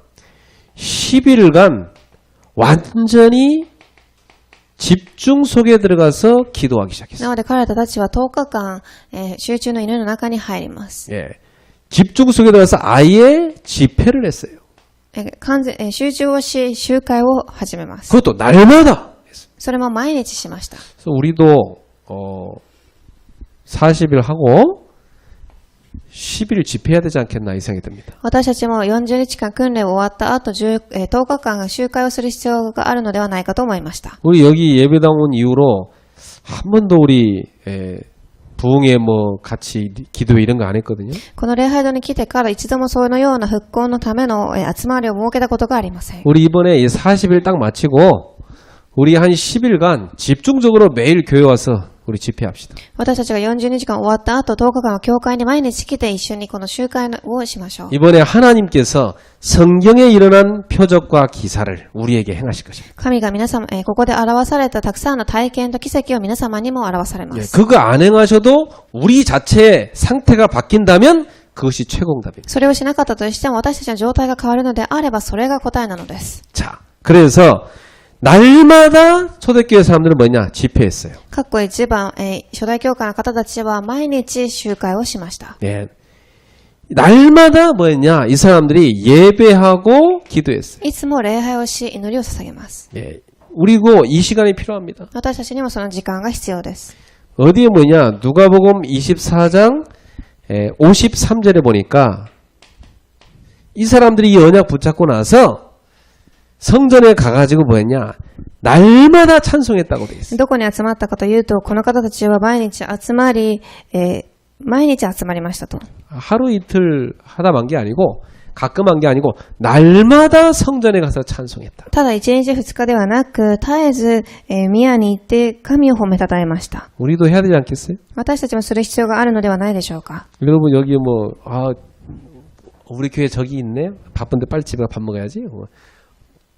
10일간 완전히 집중 속에 들어가서 기도하기 시작했어요. なので彼らたちは10日間、集中の祈りの中に入ります。 예. 집중 속에 들어가서 아예 집회를 했어요. 完全、集中をし、集会を始めます。 그것도 날마다 했어요. それも毎日しました。 그래서 우리도 40일 하고 10일 집회해야 되지 않겠나 이 생각이 듭니다. 私たちも40日間訓練終わった後、10日間集会をする必要があるのではないかと思いました。 우리 여기 예배당 온 이후로 한 번도 우리 부흥회 뭐 같이 기도 이런 거 안 했거든요. この礼拝堂に来てから一度もそのような復興のための集まりを設けたことがありません。 우리 이번에 40일 딱 마치고 우리 한 10일간 집중적으로 매일 교회 와서 우리 집회합시다. 私たちが40日間終わった後、10日間は教会に毎日来て一緒にこの集会をしましょう。 이번에 하나님께서 성경에 일어난 표적과 기사를 우리에게 행하실 것입니다. 神が皆様、ここで表されたたくさんの体験と奇跡を皆様にも表されます。 그거 안 행하셔도 우리 자체의 상태가 바뀐다면 그것이 최고응답입니다. それをしなかったとしても私たちの状態が変わるのであればそれが答えなのです。 자, 그래서 날마다 초대교회 사람들은 뭐냐? 집회했어요. 過去一番、初代教会の方たちは毎日集会をしました。 예. 날마다 뭐였냐? 이 사람들이 예배하고 기도했어요. いつも礼拝をし祈りを捧げます。 예. 우리고 이 시간이 필요합니다. 私たちにもその時間が必要です。 어디에 뭐냐? 누가복음 24장 53절에 보니까 이 사람들이 이 언약 붙잡고 나서 성전에 가가지고 뭐였냐? 날마다 찬송했다고 되어 있어요. どこに集まったかというと、この方たちは毎日集まり、毎日集まりましたと。 하루 이틀 하다 만 게 아니고 가끔 한 게 아니고 날마다 성전에 가서 찬송했다. ただ1日2日ではなく、絶えず、宮に行って神を褒めたたえました。 우리도 해야 되지 않겠어요? 私たちもする必要があるのではないでしょうか。 여러분 여기 뭐 우리 교회 저기 있네? 바쁜데 빨리 집에 밥 먹어야지.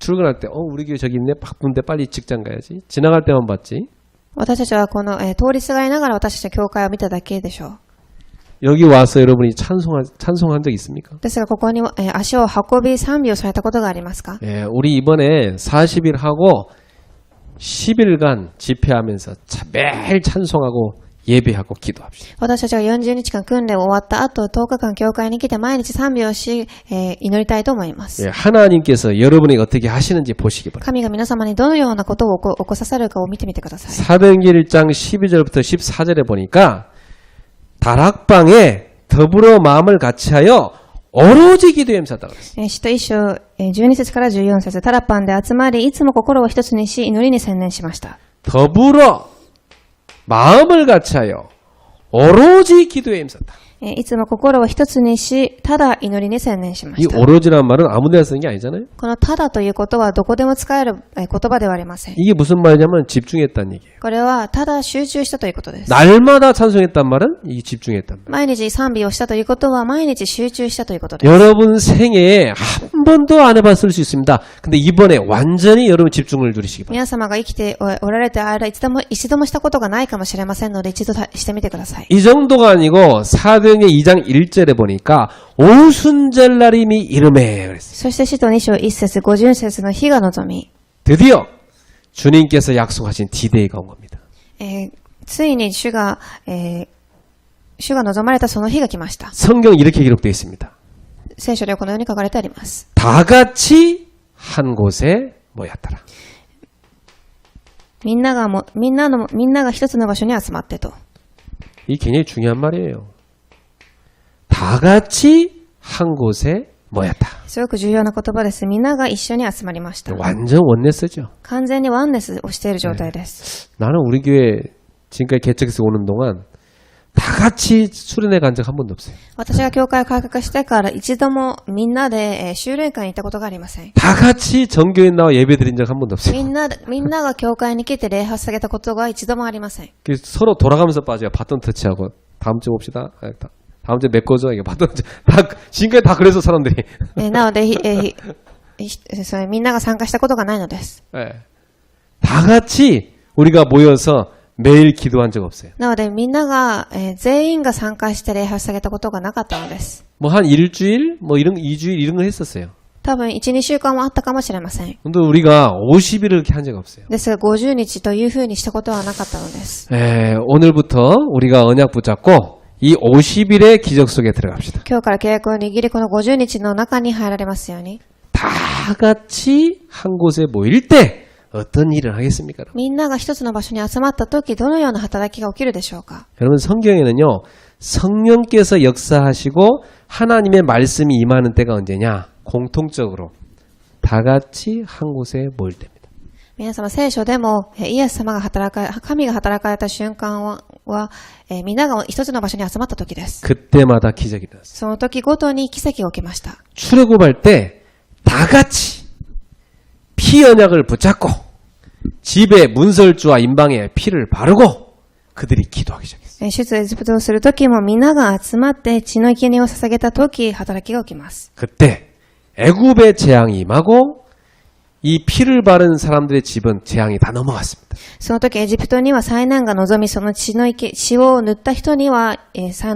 출근할 때 우리 교회 저기 있네? 바쁜데 빨리 직장 가야지. 지나갈 때만 봤지. 私たちはこの、通りすがりながら私たちの教会を見ただけでしょう。 여기 와서 여러분이 찬송한 적 있습니까? ですがここに、足を運び賛美をされたことがありますか？ 예, 우리 이번에 40일 하고 10일간 집회하면서 매일 찬송하고 예배하고 기도합시다. 私たちが40日間訓練終わった後、10日間教会に来て毎日3拍子、祈りたいと思います。 예, 하나님께서 여러분에게 어떻게 하시는지 보시기 바랍니다. 神が皆様にどのようなことを起こささるかを見てみてください。 사도행전 1장 12절부터 14절에 보니까 다락방에 더불어 마음을 같이하여 오로지 기도에 임했다 그랬어요. 使徒一章、12節から14節、タラッパンで集まり、いつも心を一つにし、祈りに専念しました。 더불어 마음을 같이하여 오로지 기도에 임했다. いつも心を一つにし、ただ祈りに専念しま 이 した。 오로지란 말은 아무 데나 쓰는 게 아니잖아요. このただということはどこでも使える言葉ではありません。 이게 무슨 말이냐면 집중했다는 얘기예요. これはただ集中したということです。 날마다 찬송했단 말은 이게 집중했단 말이에요. 毎日賛美をしたということは毎日集中したということです。 여러분 생애에 한 번도 안 해봤을 수 있습니다. 근데 이번에 완전히 여러분 집중을 누리시기 바랍니다. 皆様が生きておられて間一度もしたことがないかもしれませんので一度してみてください。 이 정도가 아니고 사도행전 2장 1절에 보니까 오순절날임이 이름에 그랬어요. そして使徒2章1節50節の日が望み、 드디어 주님께서 약속하신 D-Day가 온 겁니다. ついに主が望まれたその日が来ました。 성경 이렇게 기록되어 있습니다. 聖書ではこのように書かれてあります。 다 같이 한 곳에 모였더라. みんなが一つの場所に集まってと。 이 굉장히 중요한 말이에요. 다 같이 한 곳에 모였다. すごく重要な言葉です。みんなが一緒に集まりました。 완전 원네스죠. 完全にワンネスをしている状態です。 나는 우리 교회 지금까지 개척해서 오는 동안 다 같이 수련회 간 적 한 번도 없어요. 私が教会を改革してから一度もみんなで修練会に行ったことがありません。 다 같이 정교회 나와 예배 드린 적 한 번도 없어요. みんなが教会に来て礼拝さげたことが一度もありません。 그래서 서로 돌아가면서 빠져요. 바톤 터치하고 다음 주에 봅시다. 다음 주에 메꿔줘. 이게 바톤 터치. 다 지금까지 다 그래서 사람들이. なのでみんなが参加したことがないのです。 네. 다 같이 우리가 모여서 매일 기도한 적 없어요. なのでみんなが、全員が参加して礼拝さげたことがなかったのです。 뭐 한 일주일, 뭐 이런 2주일 이런 거 했었어요. 多分 1,2 週間はあったかもしれません。 근데 우리가 50일을 그렇게 한 적 없어요. ですが50日というふうにしたことはなかったのです。 오늘부터 우리가 언약 붙잡고 이 50일의 기적 속에 들어갑시다. 今日から契約を握りこの50日の中に入られますように。 다 같이 한 곳에 모일 때 어떤 일을 하겠습니까? みんなが一つの場所に集まった時どのような働きが起きるでしょうか。 여러분 성경에는요. 성령께서 역사하시고 하나님의 말씀이 임하는 때가 언제냐? 공통적으로 다 같이 한 곳에 모일 때입니다. 皆様聖書でもイエス様が神が働かれた瞬間はみんなが一つの場所に集まった時です。 그때마다 기적이 일어났어요. その時ごとに奇跡が起きました。 출애굽할 때 다 같이 피 언약을 붙잡고 집에 문설주와 임방에 피를 바르고 그들이 기도하기 시작했어요. 出エジプトをする時もみんなが集まって血の生贄を捧げた時働きが起きます。 그때 애굽의 재앙이 임하고 이 피를 바른 사람들의 집은 재앙이 다 넘어갔습니다. その時エジプトには災難が望み、その血を塗った人には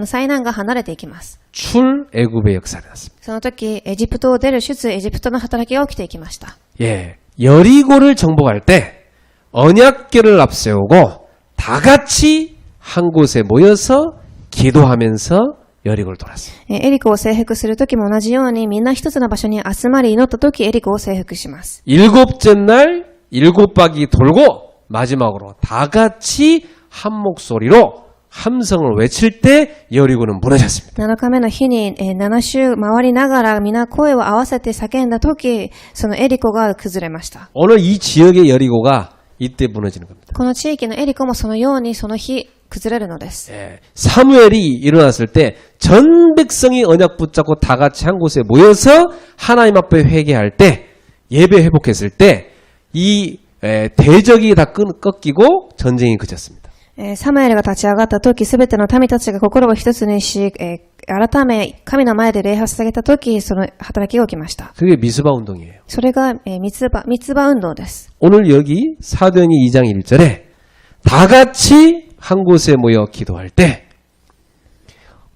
災難が離れていきます。 출애굽의 역사가 났습니다. その時エジプトを出る出エジプトの働きが起きていきました。 예, 여리고를 정복할 때 언약궤를 앞세우고 다 같이 한 곳에 모여서 기도하면서 여리고를 돌았어요. エリコを征服する時も同じようにみんな一つの場所に集まり祈った時エリコを征服します。 일곱째 날 7바퀴 돌고 마지막으로 다 같이 한 목소리로 함성을 외칠 때 여리고는 무너졌습니다. 7日目の日に7周回りながら皆声を合わせて叫んだ時、そのエリコが崩れました。 오늘 이 지역의 여리고가 이때 무너지는 겁니다. この地域のエリコもそのようにその日崩れるのです。 예, 사무엘이 일어났을 때 전 백성이 언약 붙잡고 다 같이 한 곳에 모여서 하나님 앞에 회개할 때 예배 회복했을 때 이 대적이 다 꺾이고 전쟁이 그쳤습니다. サムエルが立ち上がった時、すべての民たちが心を一つにし、改め神の前で礼拝を捧げた時、その働きが起きました。 그게 미스바 운동이에요. それがミツバ運動です。 오늘 여기 사도행전 2장 1절에 다 같이 한 곳에 모여 기도할 때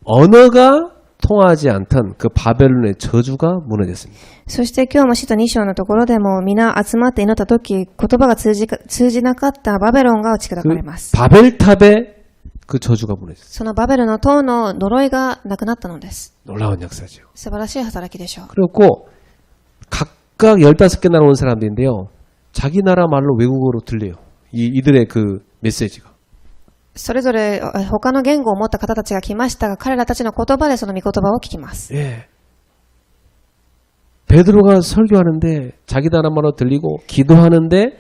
언어가 통하지 않던 그 바벨론의 저주가 무너졌습니다. そして今日も使徒2章のところでも皆集まって祈った時、言葉が通じなかったバベロンが打ち砕かれます。 바벨탑의 그 저주가 무너졌어요. そのバベルの塔の呪いがなくなったのです。 놀라운 역사죠. 素晴らしい働きでしょう。 그리고 각각 15개 나라 온 사람들인데요. 자기 나라 말로 외국어로 들려요. 이들의 그 메시지가. それぞれ他の言語を持った方たちが来ましたが、彼らたちの言葉でその御言葉を聞きます。 예. 베드로가 설교하는데 자기 나라 말로 들리고 기도하는데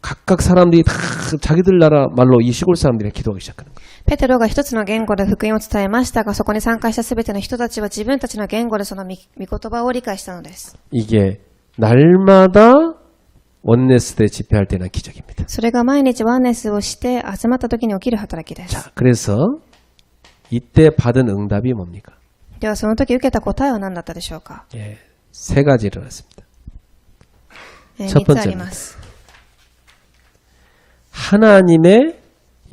각각 사람들이 다 자기들 나라 말로 이 시골 사람들이 기도하기 시작하는 거예요. ペテロが一つの言語で福音を伝えましたが、そこに参加したすべての人たちは自分たちの言語でその御言葉を理解したのです。 이게 날마다 원네스 대 집회할 때는 기적입니다. それが毎日ワンネスをして集まった時に起きる働きです。 자, 그래서 이때 받은 응답이 뭡니까? ではその時受けた答えは何だったでしょうか。 예, 세 가지 일어났습니다. 3つあります。 하나님의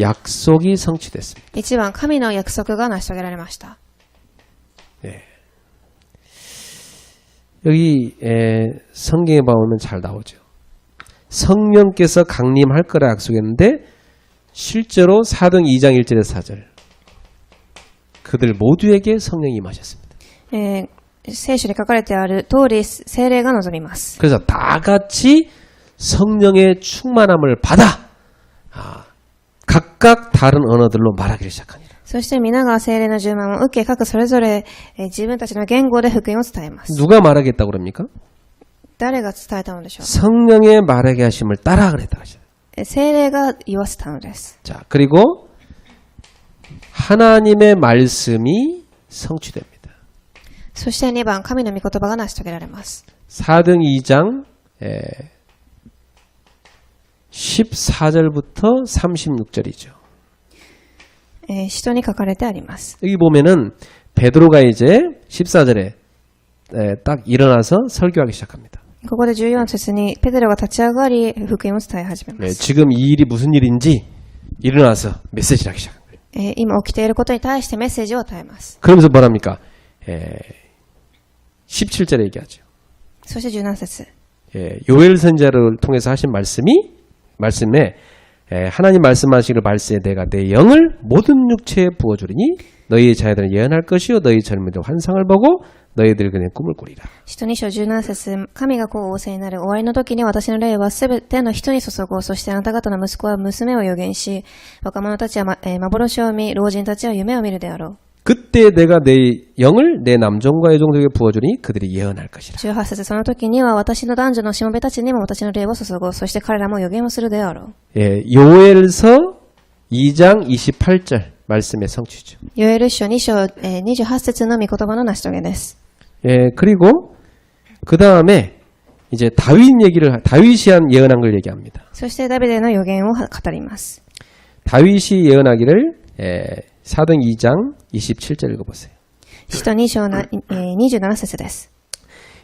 약속이 성취됐습니다. 1番、神の約束が成し遂げられました。 예. 여기 성경에 보면 잘 나오죠. 성령께서 강림할 거라 약속했는데 실제로 4등 2장 1절에서 4절 그들 모두에게 성령이 임하셨습니다. 聖書に書かれてある通り聖霊が望みます。 그래서 다 같이 성령의 충만함을 받아 각각 다른 언어들로 말하기를 시작합니다. そして皆が聖霊の充満を受け、各それぞれ自分たちの言語で福音を伝えます。 누가 말하겠다고 그럽니까? 誰が伝えたのでしょう。 성령의 말하게 하심을 따라 그랬다고 하죠. 聖霊が言わせたのです。 자, 그리고 하나님의 말씀이 성취됩니다. そして2番、神の御言葉が成し遂げられます。 4등 2장 14절부터 36절이죠. 使徒に書かれてあります。 여기 보면은 베드로가 이제 14절에 딱 일어나서 설교하기 시작합니다. ここで14節にペテロが立ち上がり福音を伝え始めます。 지금 이 일이 무슨 일인지 일어나서 메시지를 하기 시작합니다. 今起きていることに対してメッセージを与えます。 그러면서 뭐랍니까? 17절에 얘기하죠. そして17節 요엘 선지자를 통해서 하신 말씀에 하나님 말씀하시기를 말세에 내가 내 영을 모든 육체에 부어주리니 너희의 자녀들은 예언할 것이요 너희 젊은이들 환상을 보고 너희들 그의 꿈을 꾸리라. 使徒2章17節神がこう仰せになる終わりの時に私の霊はすべての人に注ごう。そしてあなた方の息子は娘を予言し、若者たちは幻を見、老人たちは夢を見るであろう。 그때 내가 내 영을 내 남종과 여종들에게 부어주니 그들이 예언할 것이라. 18節その時には私の男女のしもべたちにも私の霊を注ごう。そして彼らも予言をするであろう。 요엘서 2장 28절 말씀의 성취죠. ヨエル書2章28節の御言葉の成し遂げです。 그리고 그 다음에 이제 다윗이 한 예언한 걸 얘기합니다. そしてダビデの予言を語ります。 다윗이 예언하기를 4등 2장 27절 읽어보세요. 使徒2章27節です。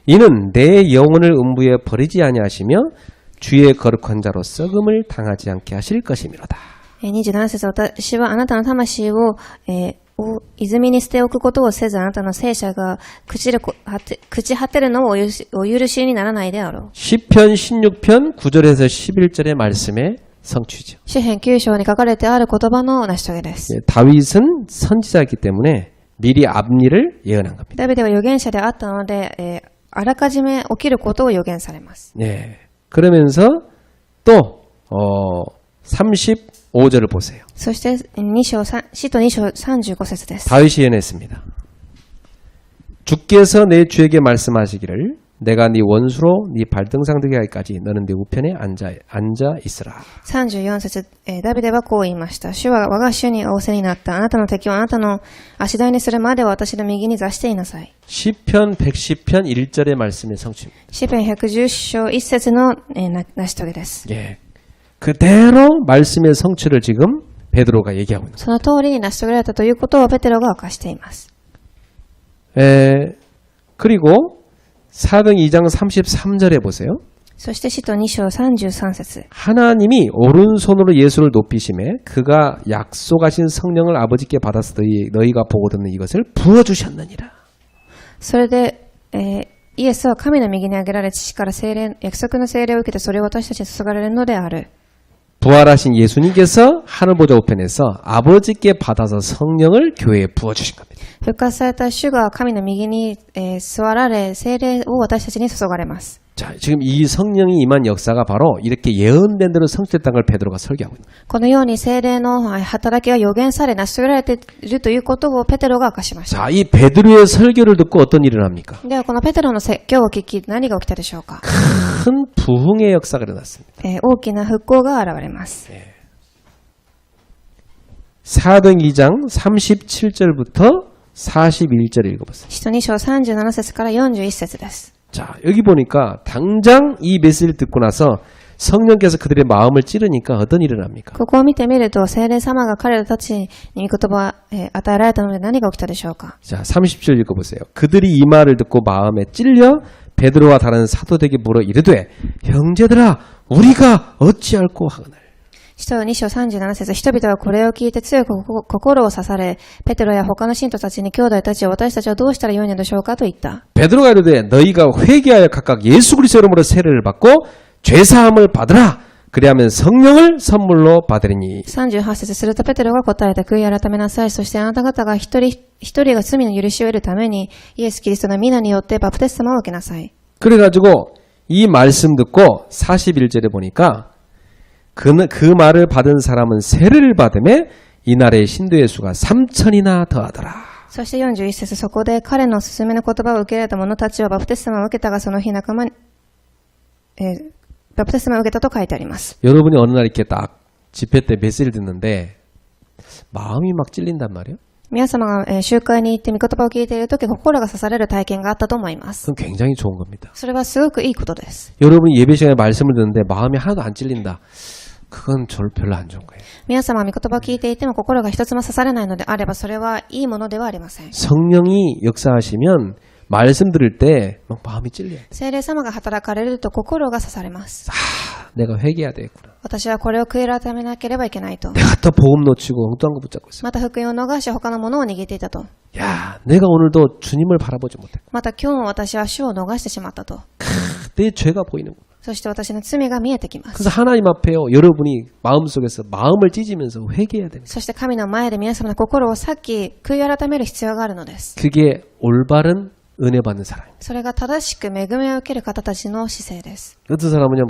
이는 내 영혼을 음부에 버리지 아니하시며 주의 거룩한 자로 썩음을 당하지 않게 하실 것이미로다. 27節私はあなたの魂を、泉に捨ておくことをせずあなたの聖者が朽ち果てるのをお許しにならないであろう。 시편 16편 9절에서 11절의 말씀의 성취죠. 詩編9章に書かれてある言葉の成し遂げです。 다윗은 선지자이기 때문에 미리 앞일을 예언한 겁니다. ダビデは預言者であったので、あらかじめ起きることを予言されます。 네. 그러면서 또 35절을 보세요. そして使徒2章35節です。 다윗이 예언했습니다. 주께서 내 주에게 말씀하시기를 내가 네 원수로 네 발등상 되게 하기까지 너는 내 우편에 앉아 있으라. 34節、ダビデはこう言いました。主は我が主に仰せになった。あなたの敵をあなたの足台にするまで私の右に座していなさい。 시편 110편 1절의 말씀의 성취입니다. 詩編110章1節の成し遂げです。 예. 그대로 말씀의 성취를 지금 베드로가 얘기하고 있는 거예요. その通りに成し遂げられたということをペテロが明かしています。 그리고 4등 2장 33절에 보세요. そして使徒2章33節 하나님이 오른손으로 예수를 높이심에 그가 약속하신 성령을 아버지께 받아서 너희가 보고 듣는 이것을 부어주셨느니라. それで、イエスは神の右に挙げられ父から約束の聖霊を受けてそれを私たちに注がれるのである。 부활하신 예수님께서 하늘보좌 우편에서 아버지께 받아서 성령을 교회에 부어주신 겁니다. 復活された主が神の右に、座られ、聖霊を私たちに注がれます。 자, 지금 이 성령이 임한 역사가 바로 이렇게 예언된 대로 성취됐다는 걸 베드로가 설교하고 있는 거예요. このように聖霊の働きが予言され成し遂げられているということをペテロが明かしました。 자, 이 베드로의 설교를 듣고 어떤 일이 일어납니까? ではこのペテロの説教を聞き何が起きたでしょうか。 큰 부흥의 역사가 일어났습니다. 大きな復興が現れます。 사도행 2장 37절부터 41절 읽어보세요. 使徒2章37節から41節です。 자, 여기 보니까 당장 이 메시지를 듣고 나서 성령께서 그들의 마음을 찌르니까 어떤 일이 일어납니까? ここを見てみると聖霊様が彼らたちに御言葉を与えられたので何が起きたでしょうか。 자, 30절 읽어보세요. 그들이 이 말을 듣고 마음에 찔려 베드로와 다른 사도들에게 물어 이르되 형제들아 우리가 어찌할꼬 하거늘. 使徒2章37節人々はこれを聞いて強く心を刺され、ペテロや他の信徒たちに兄弟たちを私たちはどうしたらよいのでしょうかと言った。 베드로가 이르되 너희가 회개하여 각각 예수 그리스도 이름으로 세례를 받고 죄사함을 받으라. 그리하면 성령을 선물로 받으리니. 38節するとペテロが答えて悔い改めなさい。そしてあなた方が一人が罪の許しを得るためにイエス・キリストの皆によってバプテスマを受けなさい。 그래가지고 이 말씀 듣고 41절에 보니까 그 말을 받은 사람은 세례를 받음에 이날의 신도의 수가 3,000이나 더하더라. そして41節そこで彼の勧めの言葉を受けられた者たちはバプテスマを受けたがその日仲間に、バプテスマを受けたと書いてあります。 여러분이 어느 날 이렇게 딱 집회 때 메시지를 듣는데 마음이 막 찔린단 말이에요. 皆様が集会に行って御言葉を聞いているとき心が刺される体験があったと思います。 그건 굉장히 좋은 겁니다. それはすごくいいことです。 여러분이 예배 시간에 말씀을 듣는데 마음이 하나도 안 찔린다. 그건 별로 안 좋은 거예요. 皆様は御言葉を聞いていても心が一つも刺されないのであればそれはいいものではありません。 성령이 역사하시면 말씀 들을 때 막 마음이 찔려요. 聖霊様が働かれると心が刺されます。 내가 회개해야 되겠구나. 私はこれを悔い改めなければいけないと。 내가 또 복음 놓치고 엉뚱한 거 붙잡고 있어. また福音を逃し他のものを握っていたと。 야, 내가 오늘도 주님을 바라보지 못했고 また今日も私は主を逃してしまったと。 내 죄가 보이는 거야. そして私の罪が見えてきます。 그래서 하나님 앞에요. 여러분이 마음속에서 마음을 찢으면서 회개해야 됩니다. そして神の前で皆様の心を裂き悔い改める必要があるのです。 그게 올바른 은혜 받는 사람입니다. それが正しく恵みを受ける方たちの姿勢です。 어떤 사람은요,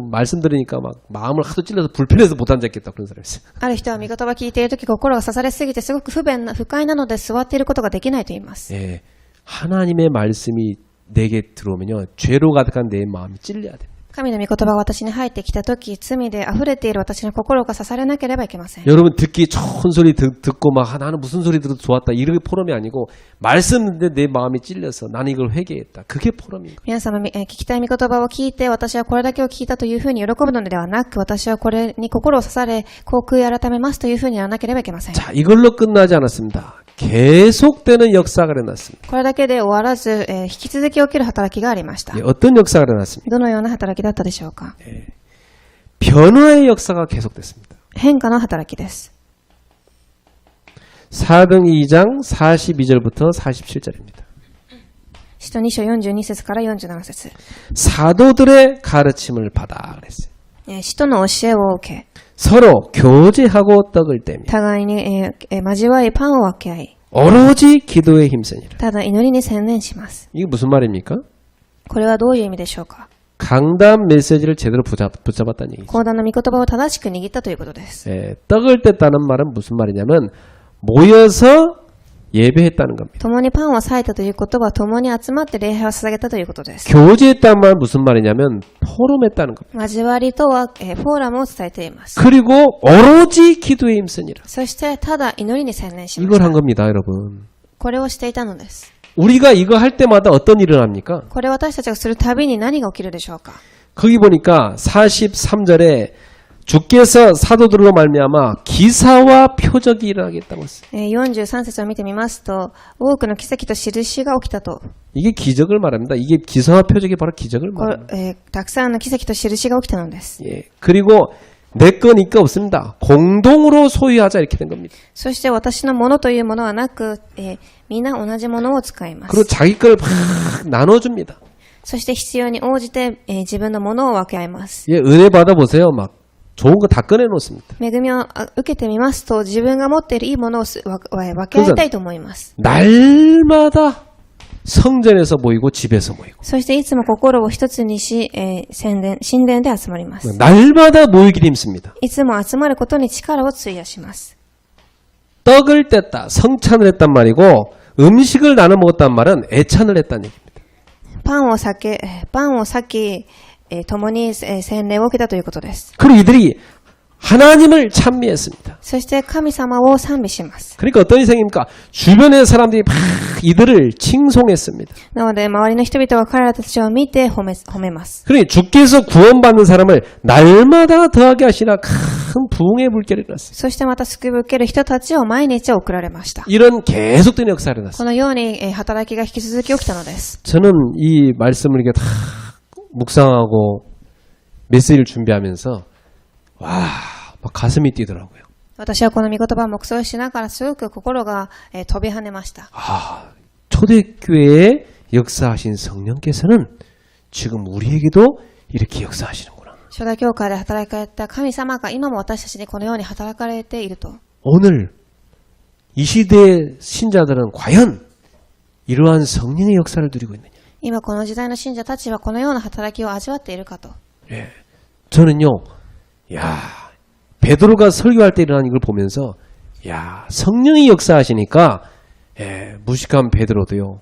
말씀 들으니까 막 마음을 하도 찔러서 불편해서 못 앉았겠다 그런 사람이 있어요. ある人は御言葉を聞いているとき心が刺されすぎてすごく不快なので座っていることができないと言います。 예, 하나님의 말씀이 내게 들어오면요, 죄로 가득한 내 마음이 찔려야 됩니다. 神の御言葉が私に入ってきたとき、罪で溢れている私の心が刺されなければいけません。 여러분 듣기 좋은 소리 듣고 막 나는 무슨 소리 들어도 좋았다 이렇게 포럼이 아니고 말씀인데 내 마음이 찔려서 나는 이걸 회개했다. 그게 포럼인 거예요. 皆様、聞きたい御言葉を聞いて、私はこれだけを聞いたというふうに喜ぶのではなく、私はこれに心を刺され、こう悔い改めますというふうにならなければいけません。 자, 이걸로 끝나지 않았습니다. 계속되는 역사가 일어났습니다. これだけで終わらず、引き続き起きる働きがありました。 예, 어떤 역사가 일어났습니까? どのような働きだったでしょうか。 변화의 역사가 계속됐습니다. 変化の働きです。 사도행 2장 42절부터 47절입니다. 使徒2章42節から47節。 사도들의 가르침을 받아 그랬어요. 使徒の教えを受け、 서로 교제하고 떡을 떼며 互いに、交わりパンを分け合い、 오로지 기도에 힘쓰니라. ただ祈りに専念します。 이게 무슨 말입니까? これはどういう意味でしょうか。 강단 메시지를 제대로 붙잡았다는 얘기죠. 講談の御言葉を正しく握ったということです。 예, 떡을 뗐다는 말은 무슨 말이냐면 모여서 예배했다는 겁니다. 共にパンを裂いたということは共に集まって礼拝を捧げたということです。 교제했다는 말은 무슨 말이냐면 포럼했다는 겁니다. 交わりとは、フォーラムを伝えています。 그리고 오로지 기도에 힘쓰니라. そしてただ祈りに専念しまし 이걸 한 た。 겁니다, 여러분. これをしていたのです。 우리가 이거 할 때마다 어떤 일을 합니까? これを私たちがするたびに何が起きるでしょうか。 거기 보니까 43절에 주께서 사도들로 말미암아 기사와 표적이 일어나겠다고 했어요. 43節を見てみますと、多くの奇跡と印が起きたと。 이게 기적을 말합니다. 이게 기사와 표적이 바로 기적을 말합니다. たくさんの奇跡と印が起きたのです。 예. 그리고 내 거니까 없습니다. 공동으로 소유하자 이렇게 된 겁니다. そして私のものというものはなく、みんな同じものを使いま 그리고 す。 자기 걸 막 나눠줍니다. そして必要に応じて、自分のものを分け合います。 예, 은혜 받아보세요. 막 좋은 거 다 꺼내놓습니다. 恵みを受けてみますと、自分が持っているいいものを分け合いたいと思います。 날마다 성전에서 모이고 집에서 모이고 そしていつも心を一つにし、神殿で集まります。 날마다 모이기를 힘씁니다. いつも集まることに力を費やします。 떡을 뗐다, 성찬을 했단 말이고 음식을 나눠 먹었단 말은 애찬을 했다는 얘기입니다. パンを裂き、共に洗礼を受けたということです。 그리고 이들이 하나님을 찬미했습니다. そして神様を賛美します。 그러니까 어떤 인생입니까? 주변의 사람들이 막 이들을 칭송했습니다. なので、周りの人々が彼らたちを見て褒めます。 그러니 주께서 구원받는 사람을 날마다 더하게 하시나 큰 부흥의 물결이 일어났어요. そしてまた救いを受ける人たちを毎日送られました。 이런 계속된 역사가 こ 일어났어요. のように働きが引き続き起きたのです。 저는 이 말씀을 이렇게 다 묵상하고 메시지를 준비하면서 와, 막 가슴이 뛰더라고요. 私はこの御言葉を黙想しながらすごく心が飛び跳ねました。 아, 초대교회에 역사하신 성령께서는 지금 우리에게도 이렇게 역사하시는구나. 初代教会で働かれた神様が今も私たちにこのように働かれていると。 오늘 이 시대의 신자들은 과연 이러한 성령의 역사를 누리고 있느냐? 今この時代の信者たちはこのような働きを味わっているかと。 예. 저는요, 야, 베드로가 설교할 때 일어난 이걸 보면서, 야, 성령이 역사하시니까, 무식한 베드로도요,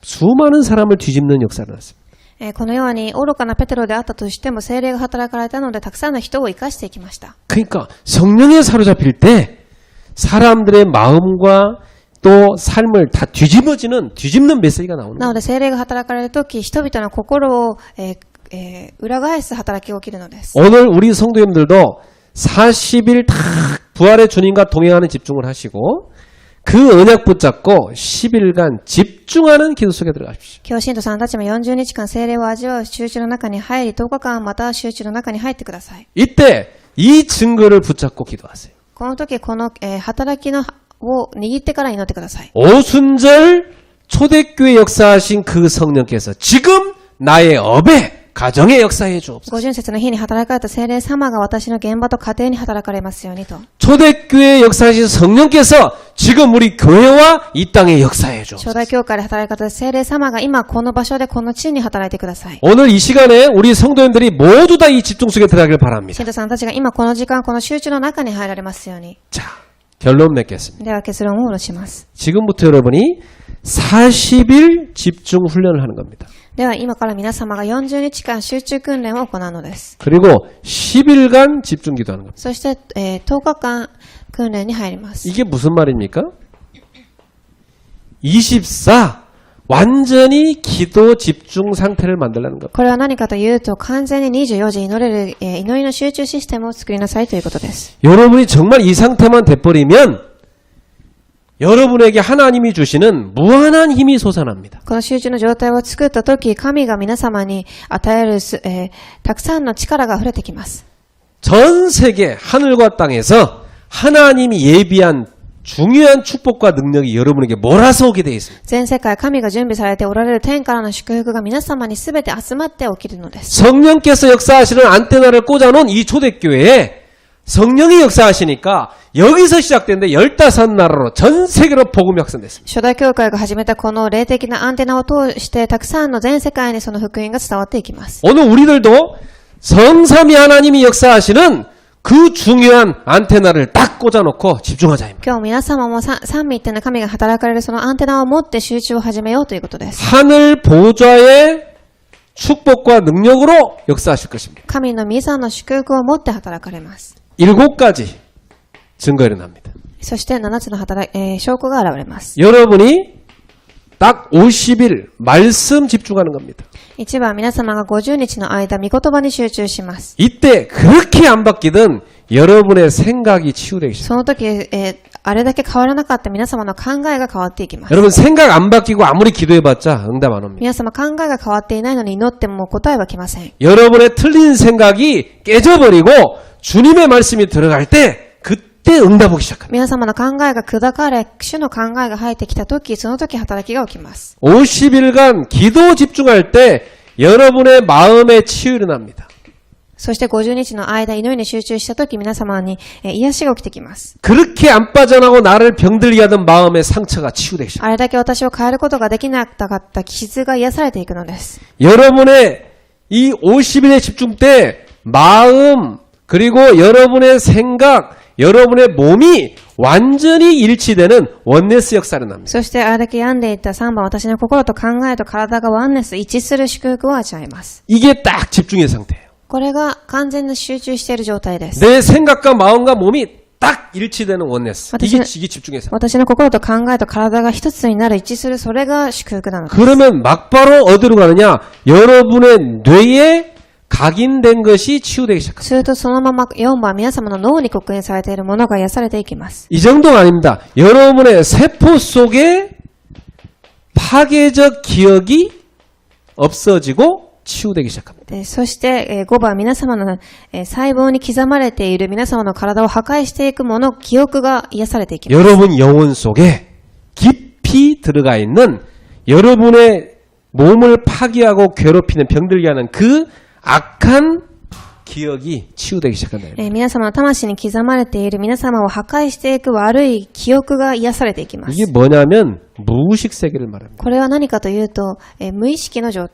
수많은 사람을 뒤집는 역사를 났습니다. このように愚かなペテロであったとしても聖霊が働かれたのでたくさんの人を生かしていきました。 그러니까 성령에 사로잡힐 때 사람들의 마음과 또 삶을 다 뒤집는 메시지가 나오는 な 거예요. ので聖霊が働かれるとき人々の心を、裏返す働きが起きるのです。 오늘 우리 성도님들도 40일 다 부활의 주님과 동행하는 집중을 하시고 그 언약 붙잡고 10일간 집중하는 기도 속에 들어가십시오. 今日信徒さんたちも40日間聖霊を味わう集中の中に入り、10日間また集中の中に入ってください。 이때 이 증거를 붙잡고 기도하세요. この時この、働きを握ってから祈ってください。 오순절 초대교회 역사하신 그 성령께서 지금 나의 업에 가정에 역사해 주옵소서. 五巡節の日に働かれた聖霊様が私の現場と家庭に働かれますようにと。 초대교회 역사하신 성령께서 지금 우리 교회와 이 땅에 역사해 初 주옵소서. 代教会で働かれた聖霊様が今この場所でこの地に働いてください。 오늘 이 시간에 우리 성도님들이 모두 다 이 집중 속에 들어가길 바랍니다. 信徒さんたちが今この時間この集中の中に入られますように。 자, 결론 맺겠습니다. では結論を下ろします。 지금부터 여러분이 40일 집중 훈련을 하는 겁니다. では今から皆様が40日間集中訓練を行うのです。 그리고 10일간 집중 기도하는 겁니다. そして、10日間訓練に入ります。 이게 무슨 말입니까? 24 완전히 기도 집중 상태를 만들라는 겁니다. これは何かというと完全に24時祈れる、祈りの集中システムを作りなさいということです。 여러분이 정말 이 상태만 돼버리면 여러분에게 하나님이 주시는 무한한 힘이 솟아납니다. この集中の状態を作ったとき、神が皆様に与える、たくさんの力が溢れてきます。 전 세계 하늘과 땅에서 하나님이 예비한 중요한 축복과 능력이 여러분에게 몰아서 오게 되어 있습니다. 全世界神が準備されておられる天からの祝福が皆様に全て集まって起きるのです。 성령께서 역사하시는 안테나를 꽂아놓은 이 초대교회에 성령이 역사하시니까 여기서 시작됐는데 15나라로 전 세계로 복음이 확산됐습니다. 初代教会が始めたこの霊的なアンテナを通してたくさんの全世界にその福音が伝わっていきます。 오늘 우리들도 성삼위 하나님이 역사하시는 그 중요한 안테나를 딱 꽂아놓고 집중하자. 今日皆様も三位一体の神が働かれるそのアンテナを持って集中を始めようということです。 하늘 보좌의 축복과 능력으로 역사하실 것입니다. 神の御座の祝福を持って働かれます。 7가지 증거가 일어납니다. そして7つの証拠が現れます。 여러분이 딱 50일 말씀 집중하는 겁니다. 1番皆様が50日の間、御言葉に集中します。 이때 그렇게 안 바뀌든 여러분의 생각이 치유되기 시작합니다. その時、あれだけ変わらなかった皆様の考えが変わっていきます。 여러분 생각 안 바뀌고 아무리 기도해봤자 응답 안 옵니다. 皆様考えが変わっていないのに祈っても答えは来ません。 여러분의 틀린 생각이 깨져버리고 주님의 말씀이 들어갈 때 그때 응답 오기 시작합니다. 皆様の考えが砕かれ、主の考えが入ってきた時、その時働きが起きます。 50일간 기도 집중할 때 여러분의 마음에 치유 일어납니다. そして50日の間、祈りに集中したとき、皆様に癒しが起きてきます。 그렇게 안 빠져나고 나를 병들게 하던 마음의 상처가 치유되기 시작. あれだけ私を変えることができなかった傷が癒されていくのです。 여러분의 이 50일의 집중 때 마음 그리고 여러분의 생각, 여러분의 몸이 완전히 일치되는 원네스 역사를 납니다. そしてあれだけ病んでいた3番、私の心と考えと体がワンネス一致する祝福を味わいます。 이게 딱 집중의 상태예요. これが完全に集中している状態です。 내 생각과 마음과 몸이 딱 일치되는 원네스. 이게 집중의 상태. 私の心と考えと体が一つになる一致する、それが祝福なのです。 그러면 막바로 어디로 가느냐? 여러분의 뇌에 각인된 것이 치유되기 시작합니다. するとそのまま4番、皆様の脳に刻印されているものが癒されていきます。 이 정도가 아닙니다. 여러분의 세포 속에 파괴적 기억이 없어지고 치유되기 시작합니다. そして5番、皆様の細胞に刻まれている皆様の体を破壊していくもの、記憶が癒されていきます。 여러분 영혼 속에 깊이 들어가 있는 여러분의 몸을 파괴하고 괴롭히는 병들게 하는 그 악한 기억이 치유되기 시작한다. 皆様の魂に刻まれている皆様を破壊していく悪い記憶が癒されていきます。 이게 뭐냐면 무의식 세계를 말합니다. これは何かというと、無意識の世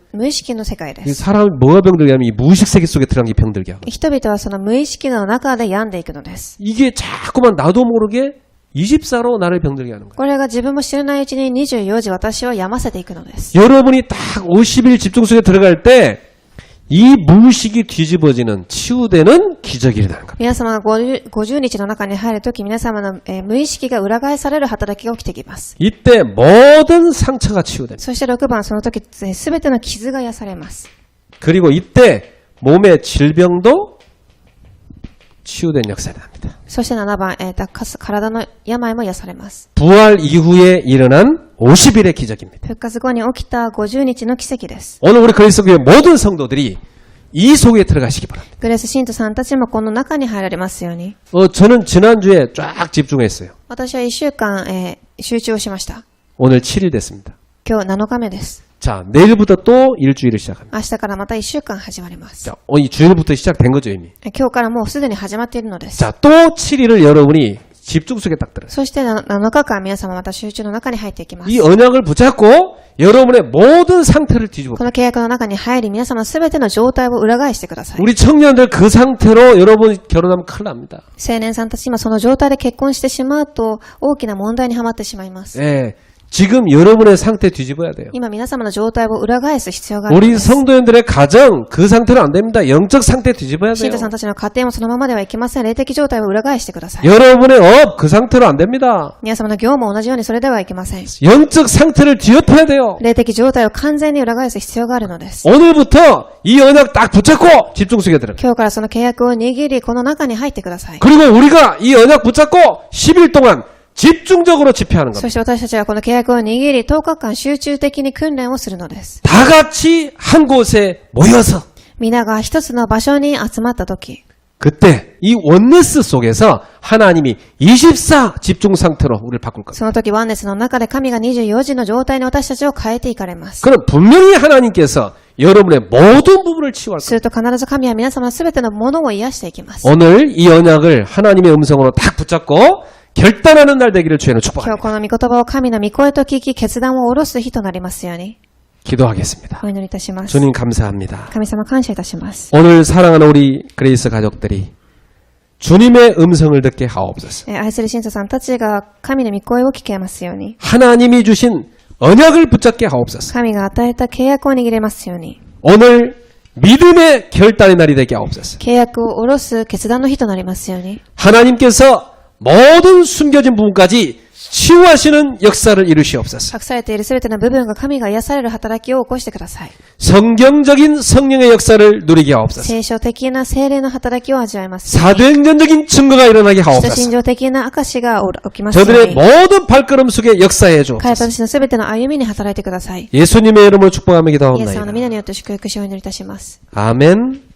界で 이 す。 사람을 뭐가 병들게 하면 이 무의식 세계 속에 들어간 게 병들게 하고 人々はその無意識の中で病んでいくのです。 이게 자꾸만 나도 모르게 24로 나를 병들게 하는 거예요. これが自分も知らないうちに24時私を病ませていくのです。 여러분이 딱 50일 집중 속에 들어갈 때 이 무의식이 뒤집어지는 치유되는 기적이 일어나는 겁니다. 皆様が 50日の中に入るとき、皆様の無意識が裏返される働きが起きてきます。 이때 모든 상처가 치유됩니다. そして6番、その時すべての傷が癒されます。 그리고 이때 몸의 질병도 치유된 역사가 납니다. そして7番、体の病も癒されます。 부활 이후에 일어난 50일의 기적입니다. 復活後に起きた50日の奇跡です。 오늘 우리 그리스도교회 모든 성도들이 이 속에 들어가시기 바랍니다. グレース信徒さんたちもこの中に入られますように。 저는 지난주에 쫙 집중했어요. 私は1週間、集中をしました。 오늘 7일 됐습니다. 今日7日目です。 자, 내일부터 또 일주일을 시작합니다. 明日からまた1週間始まります。 자, 이 주일부터 시작된 거죠, 이미. 今日からもうすでに始まっているのです。 자, 또 7일을 여러분이 집중 속에 딱 들어요. そして7日間皆様また集中の中に入っていきます。 이 언약을 붙잡고 여러분의 모든 상태를 뒤집어. この契約の中に入り、皆様すべての状態を裏返してください。 우리 청년들 그 상태로 여러분 결혼하면 큰일 납니다. 青年さんたち今その状態で結婚してしまうと大きな問題にはまってしまいます。 예. 지금 여러분의 상태 뒤집어야 돼요. 今皆様の状態を裏返す必要があるの 우리 です。 성도님들의 가정 그 상태로 안 됩니다. 영적 상태 뒤집어야 信 돼요. 徒さんたちの家庭もそのままではいけません。霊的状態を裏返してください。 여러분의 업 그 상태로 안 됩니다. 皆様の業務も同じようにそれではいけません。 영적 상태를 뒤엎어야 돼요. 霊的状態を完全に裏返す必要があるのです。 오늘부터 이 언약 딱 붙잡고 집중 속에 들어가. 今日からその契約を握り、この中に入ってください。 그리고 우리가 이 언약 붙잡고 10일 동안 집중적으로 집회하는 そ 겁니다. して私たちはこの契約を握り、10日間集中的に訓練をするのです。 다 같이 한 곳에 모여서 皆が一つの場所に集まったとき、 그때 이 원네스 속에서 하나님이 24 집중 상태로 우리를 바꿀 겁니다. その時ワンネスの中で神が24時の状態に私たちを変えていかれます。 그럼 분명히 하나님께서 여러분의 모든 부분을 치유할 すると必ず神は皆様のすべてのものを癒していきます。 오늘 이 언약을 하나님의 음성으로 딱 붙잡고 결단하는 날 되기를 주의는 今日 축복합니다. この御言葉を神の御声と聞き、決断を下ろす日となりますように。 기도하겠습니다. お祈りいたします。 주님 감사합니다. 神様感謝いたします。 오늘 사랑하는 우리 그레이스 가족들이 주님의 음성을 듣게 하옵소서. 愛する信徒さんたちが神の御声を聞けますように。 하나님이 주신 언약을 붙잡게 하옵소서. 神が与えた契約を握れますように。 오늘 믿음의 결단의 날이 되게 하옵소서. 契約を下ろす決断の日となりますように。 하나님께서 모든 숨겨진 부분까지 치유하시는 역사를 이루시옵소서. 隠されているすべての部分が神が癒される働きを起こしてください。 성경적인 성령의 역사를 누리게 하옵소서. 聖書的な聖霊の働きを味わいますように。 사도행전적인 증거가 일어나게 使徒 하옵소서. 信条的な証が起きますよう 저들의 に。 모든 발걸음 속에 역사해 彼た 주옵소서. ちのすべての歩みに働いてください。 예수님의 이름으로 축복하며 イエス様の 기도하옵나이다. 皆によって祝福しをお祈りいたします。 아멘.